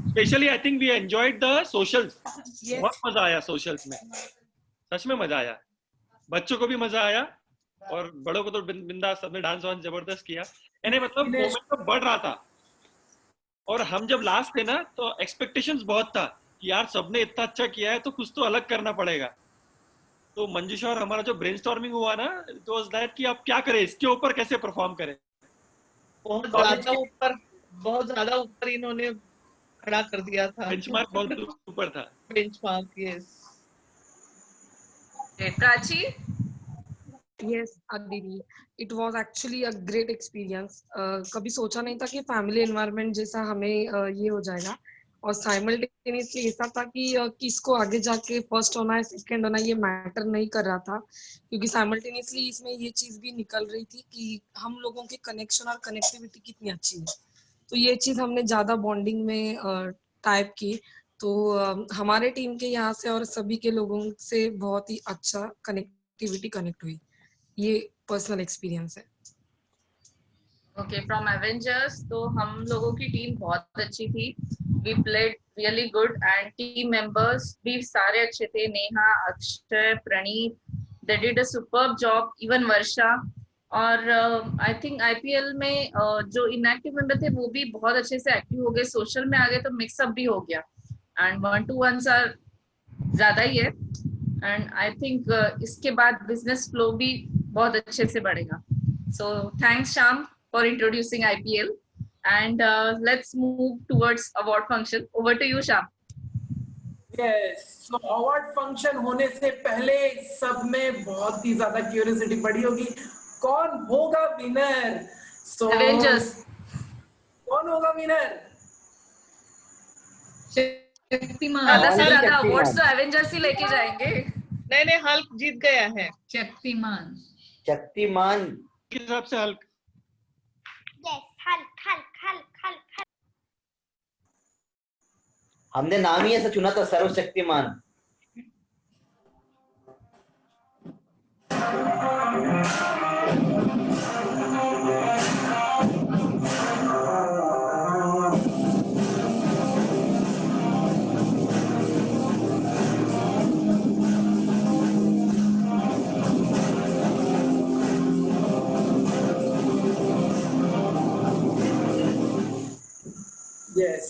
Especially I think we enjoyed the socials. बहुत मजा आया socials में, सच में मजा आया. बच्चों को भी मजा आया और बड़ों को तो बिंदास, सबने डांस वांस जबरदस्त किया. यानी मतलब मोमेंट तो बढ़ रहा था. और हम जब लास्ट थे ना, तो एक्सपेक्टेशंस बहुत था कि यार सबने इतना अच्छा किया है तो कुछ तो अलग करना पड़ेगा. तो मंजूषा और हमारा जो ब्रेनस्टॉर्मिंग हुआ ना, इट वाज दैट कि अब क्या करें, इसके ऊपर कैसे परफॉर्म करें. बहुत ज्यादा ऊपर इन्होंने खड़ा कर दिया था. बेंचमार्क बहुत ऊपर था. Benchmark, yes. Prachi? Yes, Aditi. It was actually a great experience. कभी सोचा नहीं था कि फैमिली एनवायरनमेंट जैसा हमें ये हो जाएगा. और साइमल्टेनियसली ऐसा था कि किसको आगे जाके फर्स्ट होना है सेकंड होना है ये मैटर नहीं कर रहा था, क्योंकि साइमल्टेनियसली इसमें ये चीज भी निकल रही थी कि हम लोगों के कनेक्शन और कनेक्टिविटी कितनी अच्छी है। तो ये चीज हमने ज्यादा बॉन्डिंग में टाइप की, तो हमारे टीम के यहाँ से और सभी के लोगों से बहुत ही अच्छा कनेक्टिविटी कनेक्ट हुई। ये पर्सनल एक्सपीरियंस है। ओके, फ्रॉम एवेंजर्स तो हम लोगों की टीम बहुत अच्छी थी। We played really good and team members भी सारे अच्छे थे। Neha, Akshay, Praneet, they did a superb job, even Varsha. और आई थिंक आईपीएल में जो इनएक्टिव मेंबर थे वो भी बहुत अच्छे से एक्टिव हो गए, सोशल में आ गए, तो मिक्सअप भी हो गया। एंड 1-to-1s आर ज्यादा ही है। एंड आई थिंक इसके बाद बिजनेस फ्लो भी बहुत अच्छे से बढ़ेगा। So thanks Shyam for introducing IPL, and let's move towards award function. Over to you, Sham. Yes, so award function होने से पहले सब में बहुत ही ज्यादा क्यूरियोसिटी बढ़ी होगी, कौन होगा विनर? So Avengers. कौन होगा विनर? ज्यादा से ज्यादा अवार्ड्स तो एवेंजर्स ही लेके जाएंगे। नहीं, हल्क जीत गया है। शक्तिमान के हिसाब से हल्क। हमने नाम ही ऐसा चुना था, सर्वशक्तिमान। Yes.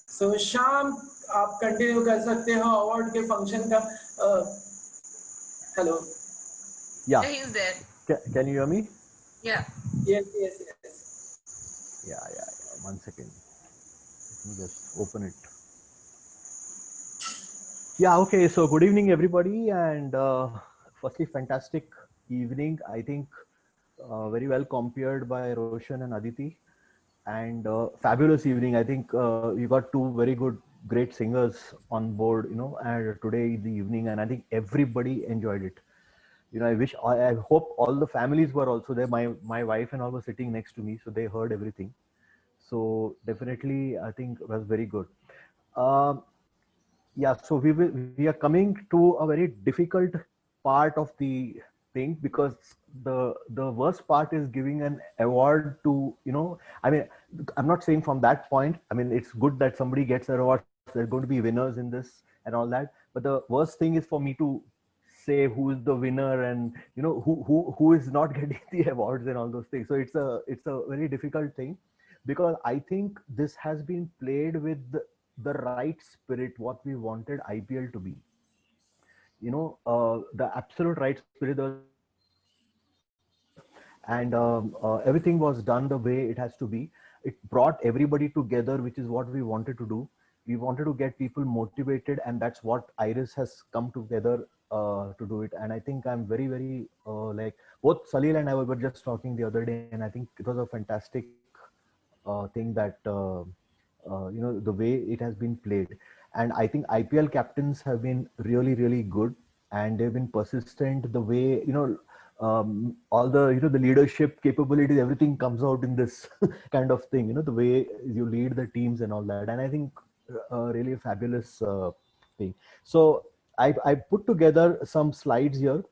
So शाम आप कंटिन्यू कर सकते हो अवार्ड के फंक्शन का। Hello. Yeah. He is there. Can you hear me? Yeah. Yes. Yeah. 1 second. Let me just open it. Yeah. Okay. So good evening, everybody, and firstly, fantastic evening. I think very well compared by Roshan and Aditi. And fabulous evening. I think we got two very good, great singers on board, and today in the evening, and I think everybody enjoyed it. I hope all the families were also there. My wife and all were sitting next to me, so they heard everything. So definitely, I think it was very good. So we are coming to a very difficult part of the thing, because the worst part is giving an award to, I mean, I'm not saying from that point. I mean, it's good that somebody gets an award. There's going to be winners in this and all that. But the worst thing is for me to say who is the winner and who is not getting the awards and all those things. So it's a very difficult thing, because I think this has been played with the right spirit, what we wanted IPL to be. The absolute right spirit. And everything was done the way it has to be. It brought everybody together, which is what we wanted to do. We wanted to get people motivated, and that's what Iris has come together to do it. And I think I'm very, very like both Salil and I were just talking the other day, and I think it was a fantastic thing that the way it has been played. And I think IPL captains have been really, really good, and they've been persistent. The way all the the leadership capabilities, everything comes out in this kind of thing. The way you lead the teams and all that, and I think really a fabulous thing. So I put together some slides here,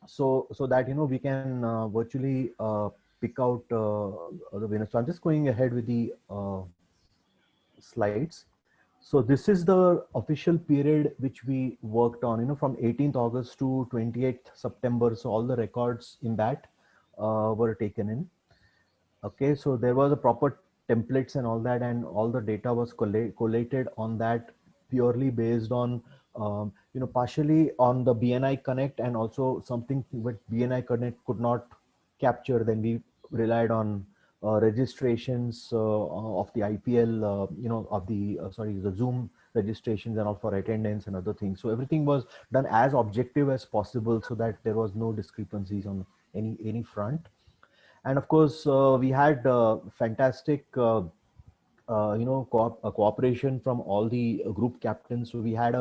so that we can virtually pick out the winners. So I'm just going ahead with the slides. So this is the official period which we worked on, from 18th August to 28th September. So all the records in that were taken in. Okay, so there was a proper templates and all that, and all the data was collated on that, purely based on, partially on the BNI Connect, and also something what BNI Connect could not capture. Then we relied on registrations of the IPL, of the the Zoom registrations and all for attendance and other things. So everything was done as objective as possible, so that there was no discrepancies on any front. And of course, we had fantastic cooperation from all the group captains. So we had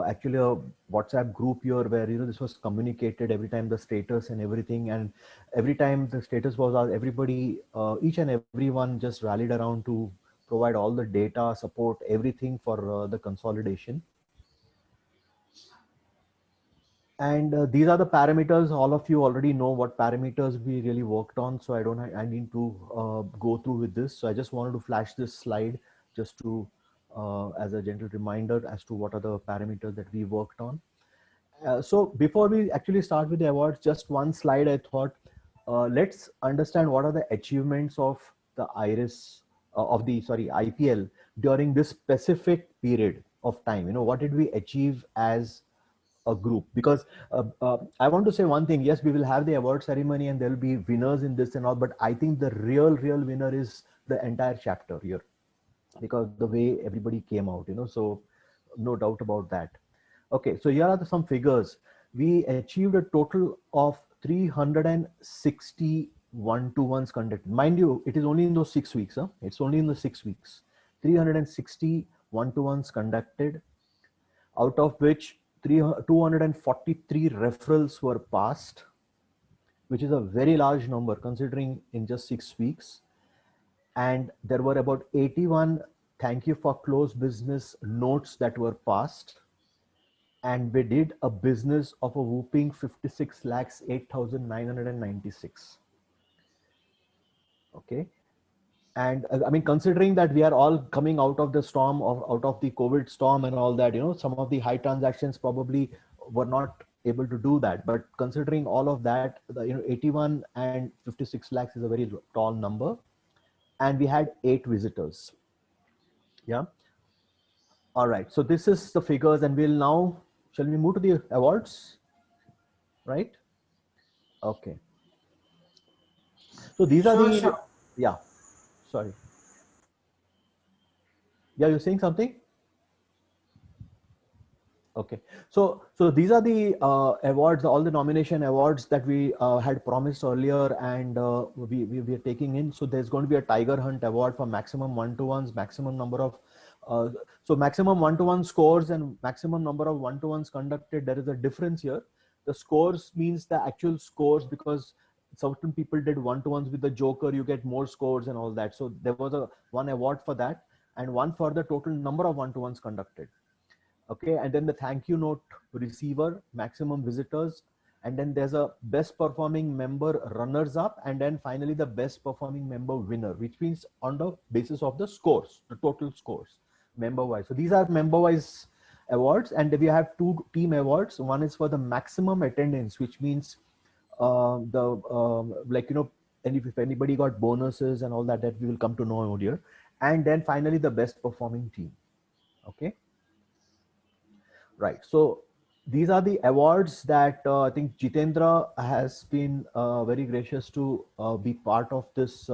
actually a WhatsApp group here where this was communicated every time, the status and everything, and every time the status was out, everybody, each and everyone just rallied around to provide all the data, support, everything for the consolidation. And these are the parameters. All of you already know what parameters we really worked on, so I need to go through with this. So I just wanted to flash this slide just to as a gentle reminder as to what are the parameters that we worked on. So before we actually start with the awards, just one slide. I thought let's understand what are the achievements of the IRIS IPL during this specific period of time. What did we achieve as a group? Because I want to say one thing. Yes, we will have the award ceremony and there will be winners in this and all, but I think the real winner is the entire chapter here, because the way everybody came out, so no doubt about that. Okay, so here are some figures. We achieved a total of 360 1-to-1s conducted. Mind you, it is only in those 6 weeks. It's only in the 6 weeks. 360 1-to-1s conducted, out of which 243 referrals were passed, which is a very large number considering in just 6 weeks. And there were about 81 thank you for close business notes that were passed. And we did a business of a whooping 56,08,996. Okay. And I mean, considering that we are all coming out of the storm, out of the COVID storm and all that, some of the high transactions probably were not able to do that. But considering all of that, 81 and 56 lakhs is a very tall number. And we had 8 visitors. Yeah. All right. So this is the figures, and we'll now, shall we move to the awards? Right. Okay. So these are the, yeah. Sorry. Yeah, you're saying something? Okay. So these are the awards, all the nomination awards that we had promised earlier, and we are taking in. So there's going to be a Tiger Hunt award for maximum 1-to-1s, maximum number of, so maximum 1-to-1 scores and maximum number of 1-to-1s conducted. There is a difference here. The scores means the actual scores, because certain people did 1-to-1s with the Joker, you get more scores and all that. So there was one award for that, and one for the total number of 1-to-1s conducted. Okay, and then the thank you note receiver, maximum visitors, and then there's a best performing member runners up, and then finally the best performing member winner, which means on the basis of the scores, the total scores, member wise. So these are member wise awards, and we have 2 team awards. One is for the maximum attendance, which means if anybody got bonuses and all that, that we will come to know here. And then finally the best performing team. Okay. Right. So these are the awards that I think Jitendra has been very gracious to be part of this,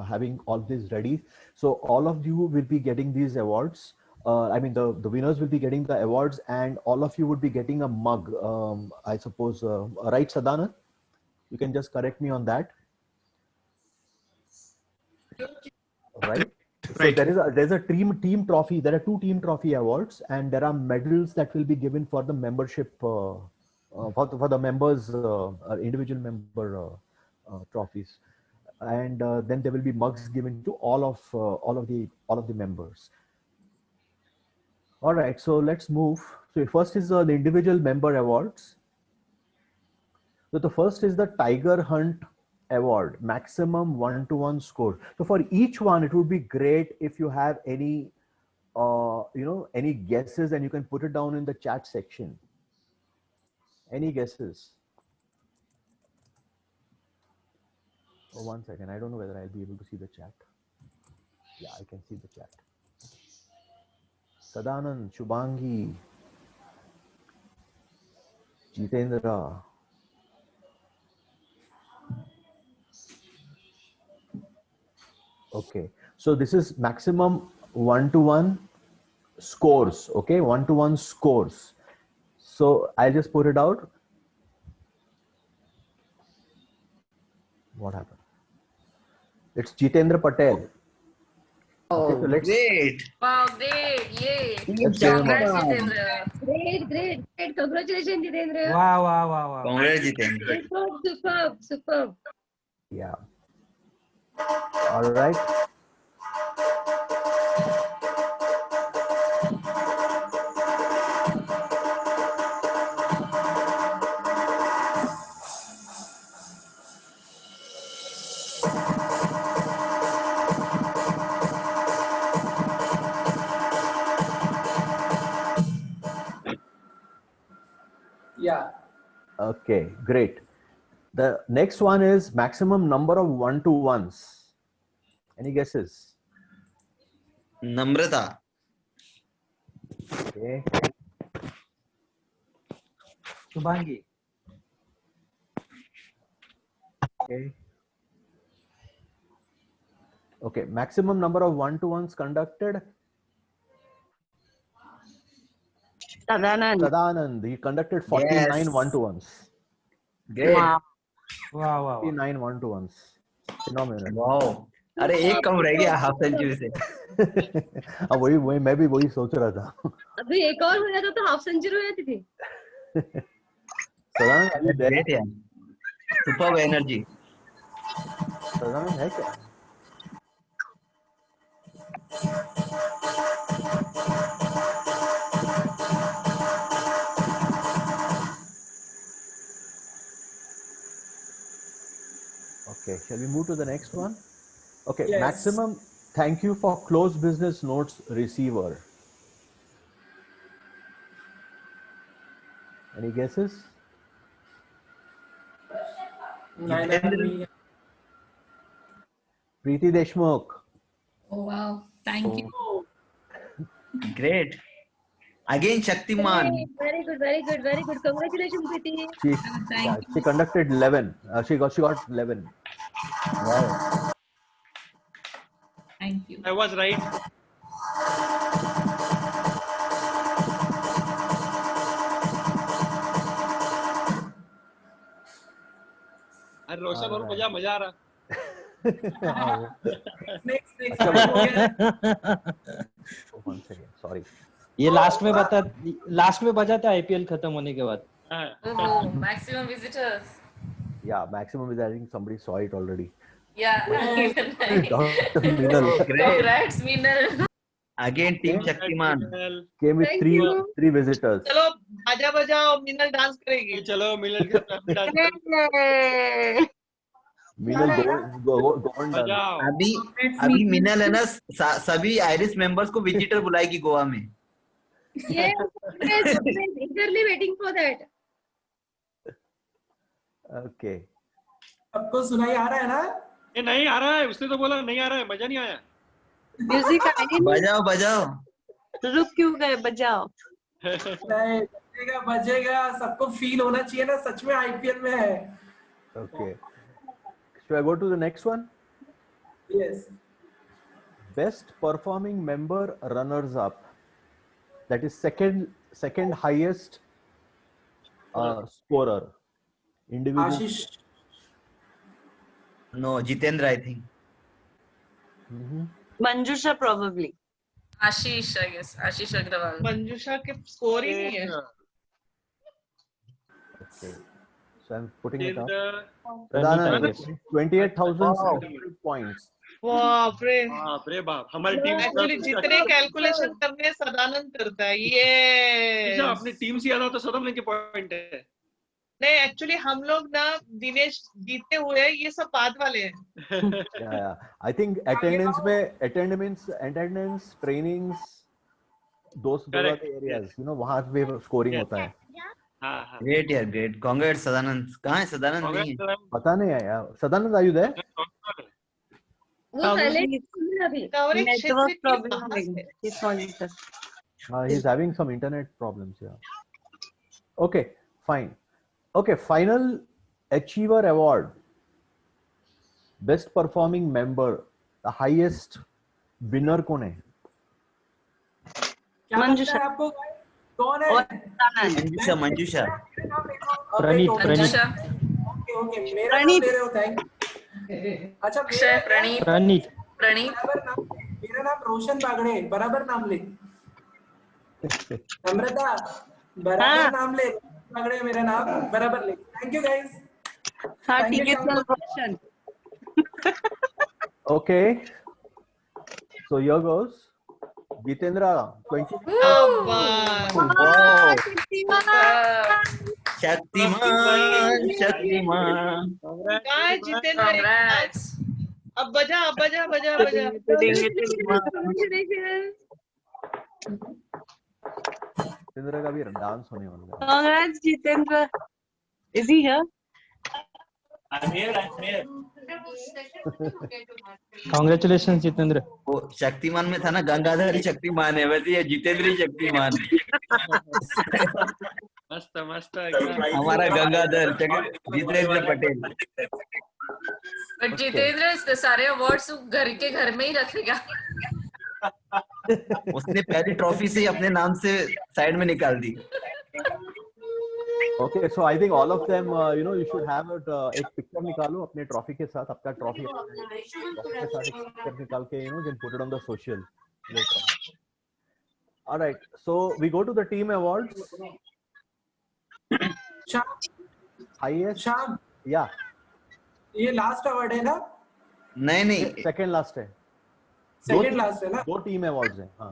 having all this ready. So all of you will be getting these awards. I mean, the winners will be getting the awards, and all of you would be getting a mug, I suppose. Right, Sadana? You can just correct me on that. Right. So there's a team trophy. There are 2 team trophy awards, and there are medals that will be given for the membership for the members, individual member trophies, and then there will be mugs given to all of the members. All right. So let's move. So first is the individual member awards. So the first is the Tiger Hunt award, maximum 1-to-1 score. So for each one, it would be great if you have any any guesses, and you can put it down in the chat section. Any guesses? Oh, 1 second. I don't know whether I'll be able to see the chat. Yeah, I can see the chat. Sadanand, Shubhangi, Jitendra. Okay, so this is maximum 1-to-1 scores. Okay, 1-to-1 scores. So I'll just put it out. What happened? It's Jitendra Patel. Oh, so let's great. Wow, great. Yay. let's give him Congrats, a Jitendra. Great. Congratulations, Jitendra. Wow. Congrats, Jitendra. Superb. yeah. All right. Yeah. Okay, great. The next one is maximum number of 1-to-1s. Any guesses? Namrata. Okay. Shubhangi. Okay. Okay, maximum number of 1-to-1s conducted. Sadanand, he conducted 49 Yes. 1-to-1s. Great. Wow. 49 1-to-1s. Phenomenal. Wow. अरे एक कम रह गया half century से. अब वही मैं भी वही सोच रहा था. अभी एक और हो जाता तो हाफ सेंचुरी हो जाती थी. Sadanand, are you there? Great यार. Superb energy. सदानंद है क्या? Okay, shall we move to the next one? Okay, Yes. maximum thank you for close business notes receiver. Any guesses? Preeti Deshmukh. Oh wow, thank you. Great. Again Shaktiman. Very good. Congratulations, Preeti. She conducted 11. She got 11. Wow. Thank you. I was right. अरे रोशन और मजा आ रहा. Next. One second, sorry. ये last में बजा था IPL खत्म होने के बाद. Oh, maximum visitors. Yeah, maximum is I think somebody saw it already. Yeah. Dr. Minal. Congrats, Minal. Again Team Shaktiman. Came with three visitors. चलो बाजा बजाओ, मिनल डांस करेगी. चलो मिनल के साथ dance. Minal go on done. अभी मिनल है ना सभी आयरिस मेंबर्स को विजिटर बुलाएगी गोवा में. Yes, eagerly waiting for that. Okay. सबको सुनाई आ रहा है ना? ये नहीं आ रहा है. उसने तो बोला नहीं आ रहा है. मजा नहीं आया. म्यूजिक बजाओ. रुक क्यों गए? बजाओ. नहीं, बजेगा. सबको फील होना चाहिए ना सच में आईपीएल में है. Okay. Should I go to the next one? Yes. Best performing member runners up. That is second highest scorer. Individual. Ashish. No, Jitendra I think. Manjusha probably. Ashish, I guess. Ashish Agrawal. मंजूषा के score ही नहीं है. Okay. So I'm putting it up. Pranita, 28,600 points. बाप रे बाप. हमारी team actually जितने calculation करने सदानंद करता है. ये अपनी टीम से ज्यादा तो सदम के पॉइंट है. नहीं, एक्चुअली हम लोग ना दिनेश जीते हुए ये सब बाद वाले हैं. Yeah. I think attendance, trainings, those are the areas. You know, वहाँ पे scoring होता है. Great यार, great. Congrats सदानंद. कहाँ है सदानंद? नहीं है. पता नहीं है यार. Sadanand, are you there? वो साइलेंट अभी. नेटवर्क प्रॉब्लम है. He's having some internet problems. Yeah. Okay, fine. Okay, final achiever award. Best performing member. The highest winner कौन है? क्या लगता है आपको? कौन है? मंजूषा. प्रणीत. ओके, मेरा नाम ले रहे हो. Thank you. अच्छा, प्रणीत. मेरा नाम रोशन बागड़े, बराबर नाम ले। नम्रता बराबर नाम ले, बागड़े मेरा नाम, बराबर ले। Thank you guys. हाँ ठीक है sir, Roshan. Okay, so here goes Jitendra 20. Wow. Shaktimaan Shaktimaan. काय जितेंद्र, Congrats. अब बजा अब बजा बजा बजा। जितेंद्र का भी डांस होने वाला है। Congrats, Jitendra. Is he here? I'm here. Congratulations, Jitendra. वो शक्तिमान में था ना, गंगाधर ही शक्तिमान है, वैसे ये जितेंद्र ही शक्तिमान है। मस्त मस्त एकदम। हमारा गंगाधर जितेंद्र पटेल। बट जितेंद्र सारे अवार्ड्स घर में ही रखेगा। उसने पहली ट्रॉफी से ही अपने नाम से साइड में निकाल दी। Okay, so I think all of them, you should have एक पिक्चर निकालो अपने ट्रॉफी के साथ, आपका ट्रॉफी के साथ एक पिक्चर निकाल के, then put it on the social later. All right, so we go to the team awards. Highest. शाम, Yeah. ये लास्ट अवार्ड है ना? नहीं सेकंड लास्ट है। सेकंड लास्ट है ना? 2 टीम अवार्ड्स हैं। हाँ।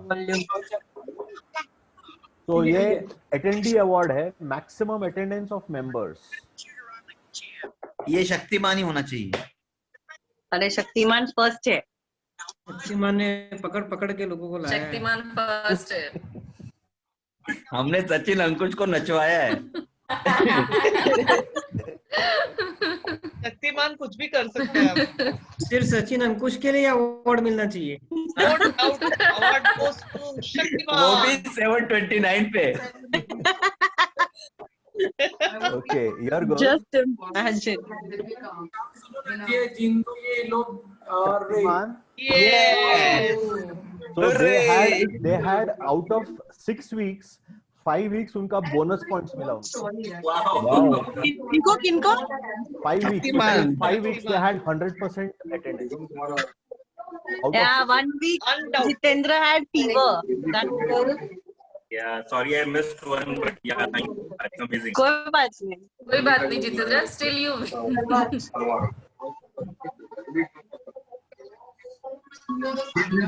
तो ये अटेंडी अवार्ड है, मैक्सिमम अटेंडेंस ऑफ मेंबर्स। ये शक्तिमान ही होना चाहिए। अरे शक्तिमान फर्स्ट है। शक्तिमान ने पकड़ पकड़ के लोगों को लाया है। शक्तिमान फर्स्ट है। हमने सचिन अंकुश को नचवाया है। शक्तिमान कुछ भी कर सकते हैं। सिर्फ सचिन अंकुश के लिए अवार्ड मिलना चाहिए। Award goes to Shaktimaan. वो भी 729 पे। Okay, here goes. Just imagine. ये जिनको ये लोग और So they had out of 6 weeks, 5 weeks उनका बोनस पॉइंट्स मिला उनको। किनको किनको? 5 weeks. 5 weeks they had 100% attendance. Yeah, 1 week Jitendra had fever. That Yeah, sorry I missed one, but yeah, thank you. That's amazing. कोई बात नहीं Jitendra, still you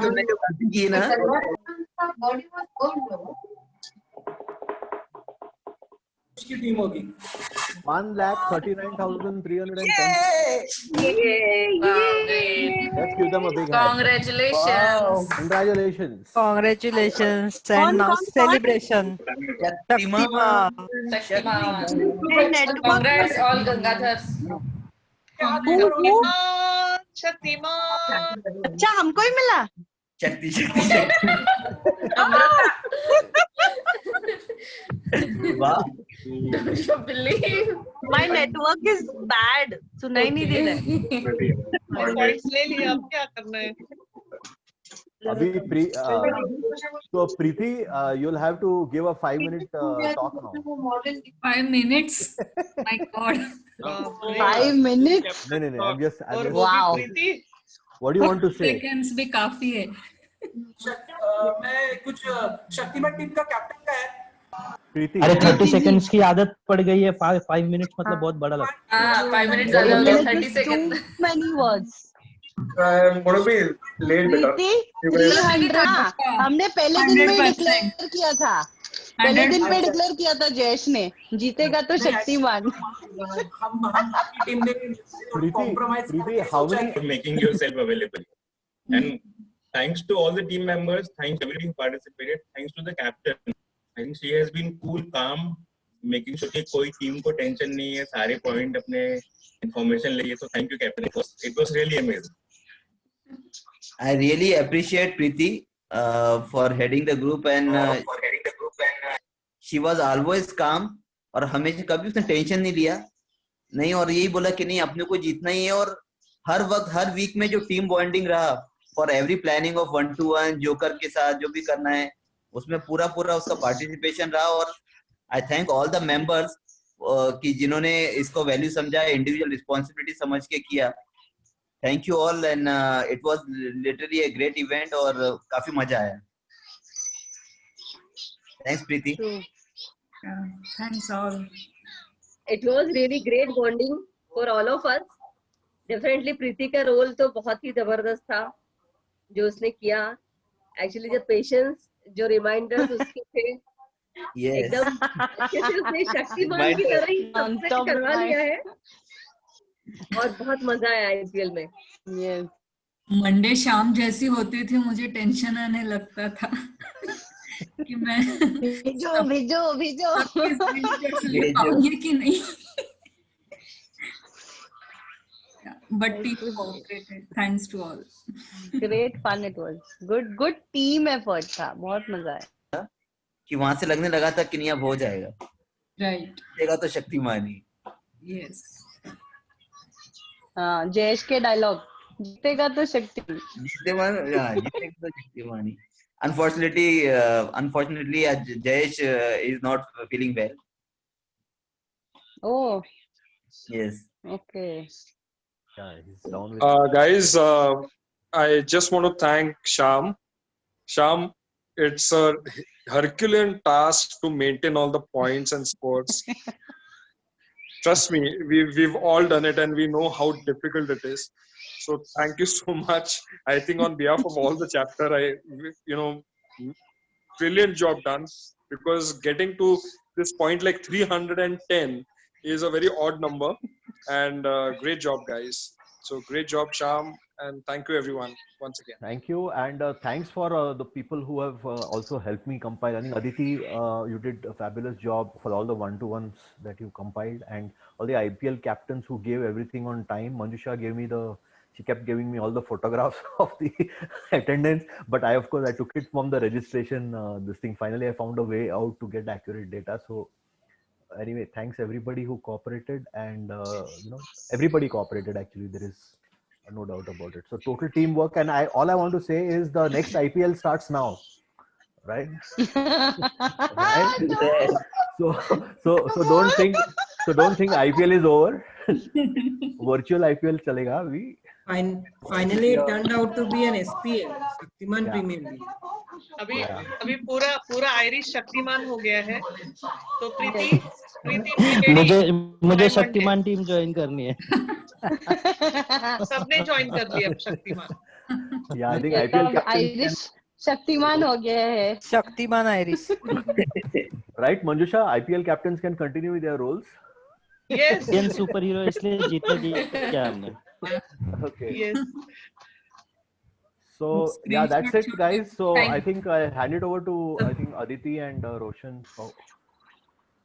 तुमने जो गलती की ना, उसकी टीम होगी। 1,39,310. Let's give them a big hand. Congratulations. Congratulations. Congratulations and now celebration. Shaktiman. Congrats all Gangadhars. Shaktimaan. अच्छा हमको ही मिला। शक्ति वाह। My network is bad. सुनाई नहीं दे रहा है। पॉइंट्स ले लिए, अब क्या करना है? अभी so Preeti, you'll have to give a 5-minute talk now. 5 minutes? My God. 5 minutes? No, I'm just Wow. What do you want to say? Seconds भी काफी है। मैं कुछ शक्तिमान टीम का कैप्टन का है। प्रीति, अरे 30 सेकंड्स की आदत पड़ गई है। 5 मिनट्स मतलब बहुत बड़ा लगता है। 5 minutes ज्यादा हो गया, 30 seconds. Too many words. I'm gonna be late बेटा। 300 हमने पहले दिन में डिक्लेयर किया था। पहले दिन पे डिक्लेयर किया था जयेश ने, जीतेगा तो शक्तिमान। हम टीम ने compromise For making yourself available, and thanks to all the team members, thanks to everybody who participated, thanks to the captain. I think she has been cool, calm, making sure कि कोई team को tension नहीं है, सारे point अपने information लिए। तो thank you captain, it was really amazing. I really appreciate Preeti for heading the group and she was always calm और हमेशा कभी उसने टेंशन नहीं लिया नहीं, और यही बोला कि नहीं अपने को जीतना ही है। और हर वक्त हर वीक में जो टीम बॉन्डिंग रहा for every planning of 1-to-1 joker के साथ जो भी करना है उसमें पूरा उसका पार्टिसिपेशन रहा। और आई थैंक ऑल द मेंबर्स कि जिन्होंने इसको वैल्यू समझा, इंडिविजुअल रिस्पॉन्सिबिलिटी समझ के किया। thank you all, and it was literally a great event और काफी मजा आया. Thanks Preeti. Thanks all. It was really great bonding for all of us. Definitely प्रीति का रोल तो बहुत ही जबरदस्त था जो उसने किया. Actually जो पेशेंस, जो रिमाइंडर्स उसके थे, एकदम अच्छे से उसने शक्तिमान की तरह ही सब कुछ करवा लिया है और बहुत मजा आया आईपीएल में. Yes. मंडे शाम जैसी होती थी मुझे टेंशन आने लगता था कि मैं भेजो पाऊंगी कि नहीं. But team cooperated. Thanks to all. Great fun it was. Good team effort था. बहुत मजा आया. कि वहां से लगने लगा था कि नहीं अब हो जाएगा. Right. देगा तो शक्तिमान ही. Yes. हाँ, जयेश के डायलॉग, जीतेगा तो शक्तिमान. जीतेगा तो शक्तिमान ही. Unfortunately, Jayesh is not feeling well. Oh. Yes. Okay. Yeah, he's down with guys, I just want to thank Sham. Sham, it's a Herculean task to maintain all the points and scores. Trust me, we've all done it and we know how difficult it is. So thank you so much. I think on behalf of all the chapter, brilliant job done, because getting to this point like 310 is a very odd number, and great job guys. So great job Sham, and thank you everyone once again. Thank you, and thanks for the people who have also helped me compile. I think Aditi, you did a fabulous job for all the one-to-ones that you compiled, and all the IPL captains who gave everything on time. Manjusha gave me she kept giving me all the photographs of the attendance, but I took it from the registration, this thing. Finally, I found a way out to get accurate data. So anyway, thanks everybody who cooperated, and everybody cooperated actually. There is no doubt about it. So total teamwork, and all I want to say is the next IPL starts now, right? Right? So don't think IPL is over. Virtual IPL chalega. Finally it turned out to be an SPL, Shaktiman Premier League. अभी पूरा Irish Shaktimaan हो गया है. तो प्रीति मुझे Shaktimaan team join करनी है. सबने ज्वाइन कर लिया अब Shaktimaan. Yeah, I think IPL Irish Shaktimaan हो गया है. Shaktimaan Irish. Right, Manjusha, IPL captains can continue with their roles. Yes. Indian superhero इसलिए जीतेगी क्या हमने. Okay. Yes. So yeah, that's it, guys. So I think I hand it over to Aditi and Roshan.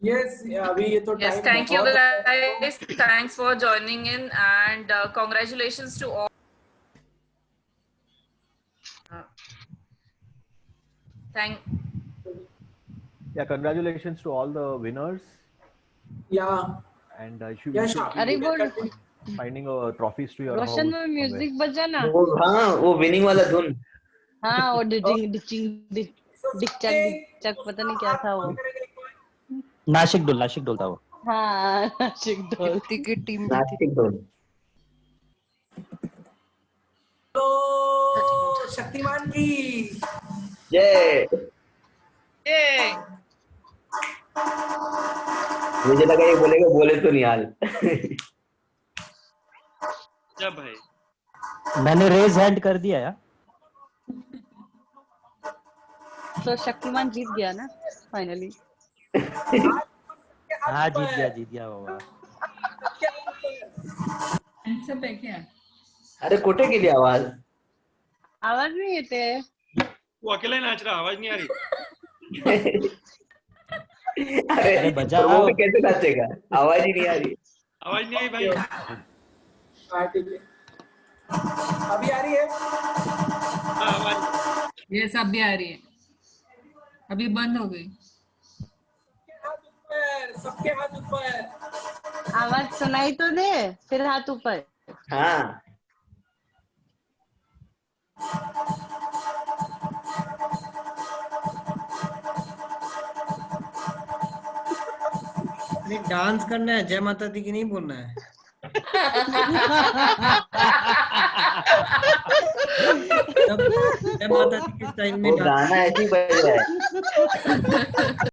Yes, Yes, thank you guys. Thanks for joining in, and congratulations to all. Yeah, congratulations to all the winners. Yeah. And should be finding trophies to your house. रोशन में music बजा ना. वो winning वाला धुन. हाँ, वो डिचक पता नहीं क्या था वो. नासिक ढोल था वो. हाँ, नासिक ढोल. Ticket team. नासिक ढोल. तो शक्तिमान की जय. मुझे लगा ये बोलेगा, बोले तो नहीं हाल. जब भाई मैंने रेज हैंड कर दिया यार. तो शक्तिमान जीत गया ना फाइनली. हाँ जीत गया बाबा. सब है क्या? अरे कोटे के लिए आवाज नहीं येते. वो अकेला ही नाच रहा, आवाज नहीं आ रही. अरे बजाओ. कैसे नाचेगा, आवाज ही नहीं आ रही. आवाज नहीं आई भाई. अभी आ रही है. ये सब भी आ रही है. अभी बंद हो गई. सबके हाथ ऊपर. आवाज सुनाई तो दे, फिर हाथ ऊपर. हाँ. डांस करना है, जय माता दी की नहीं बोलना है. जब माता जी किस टाइम में वो गाना ऐसे ही बज रहा है।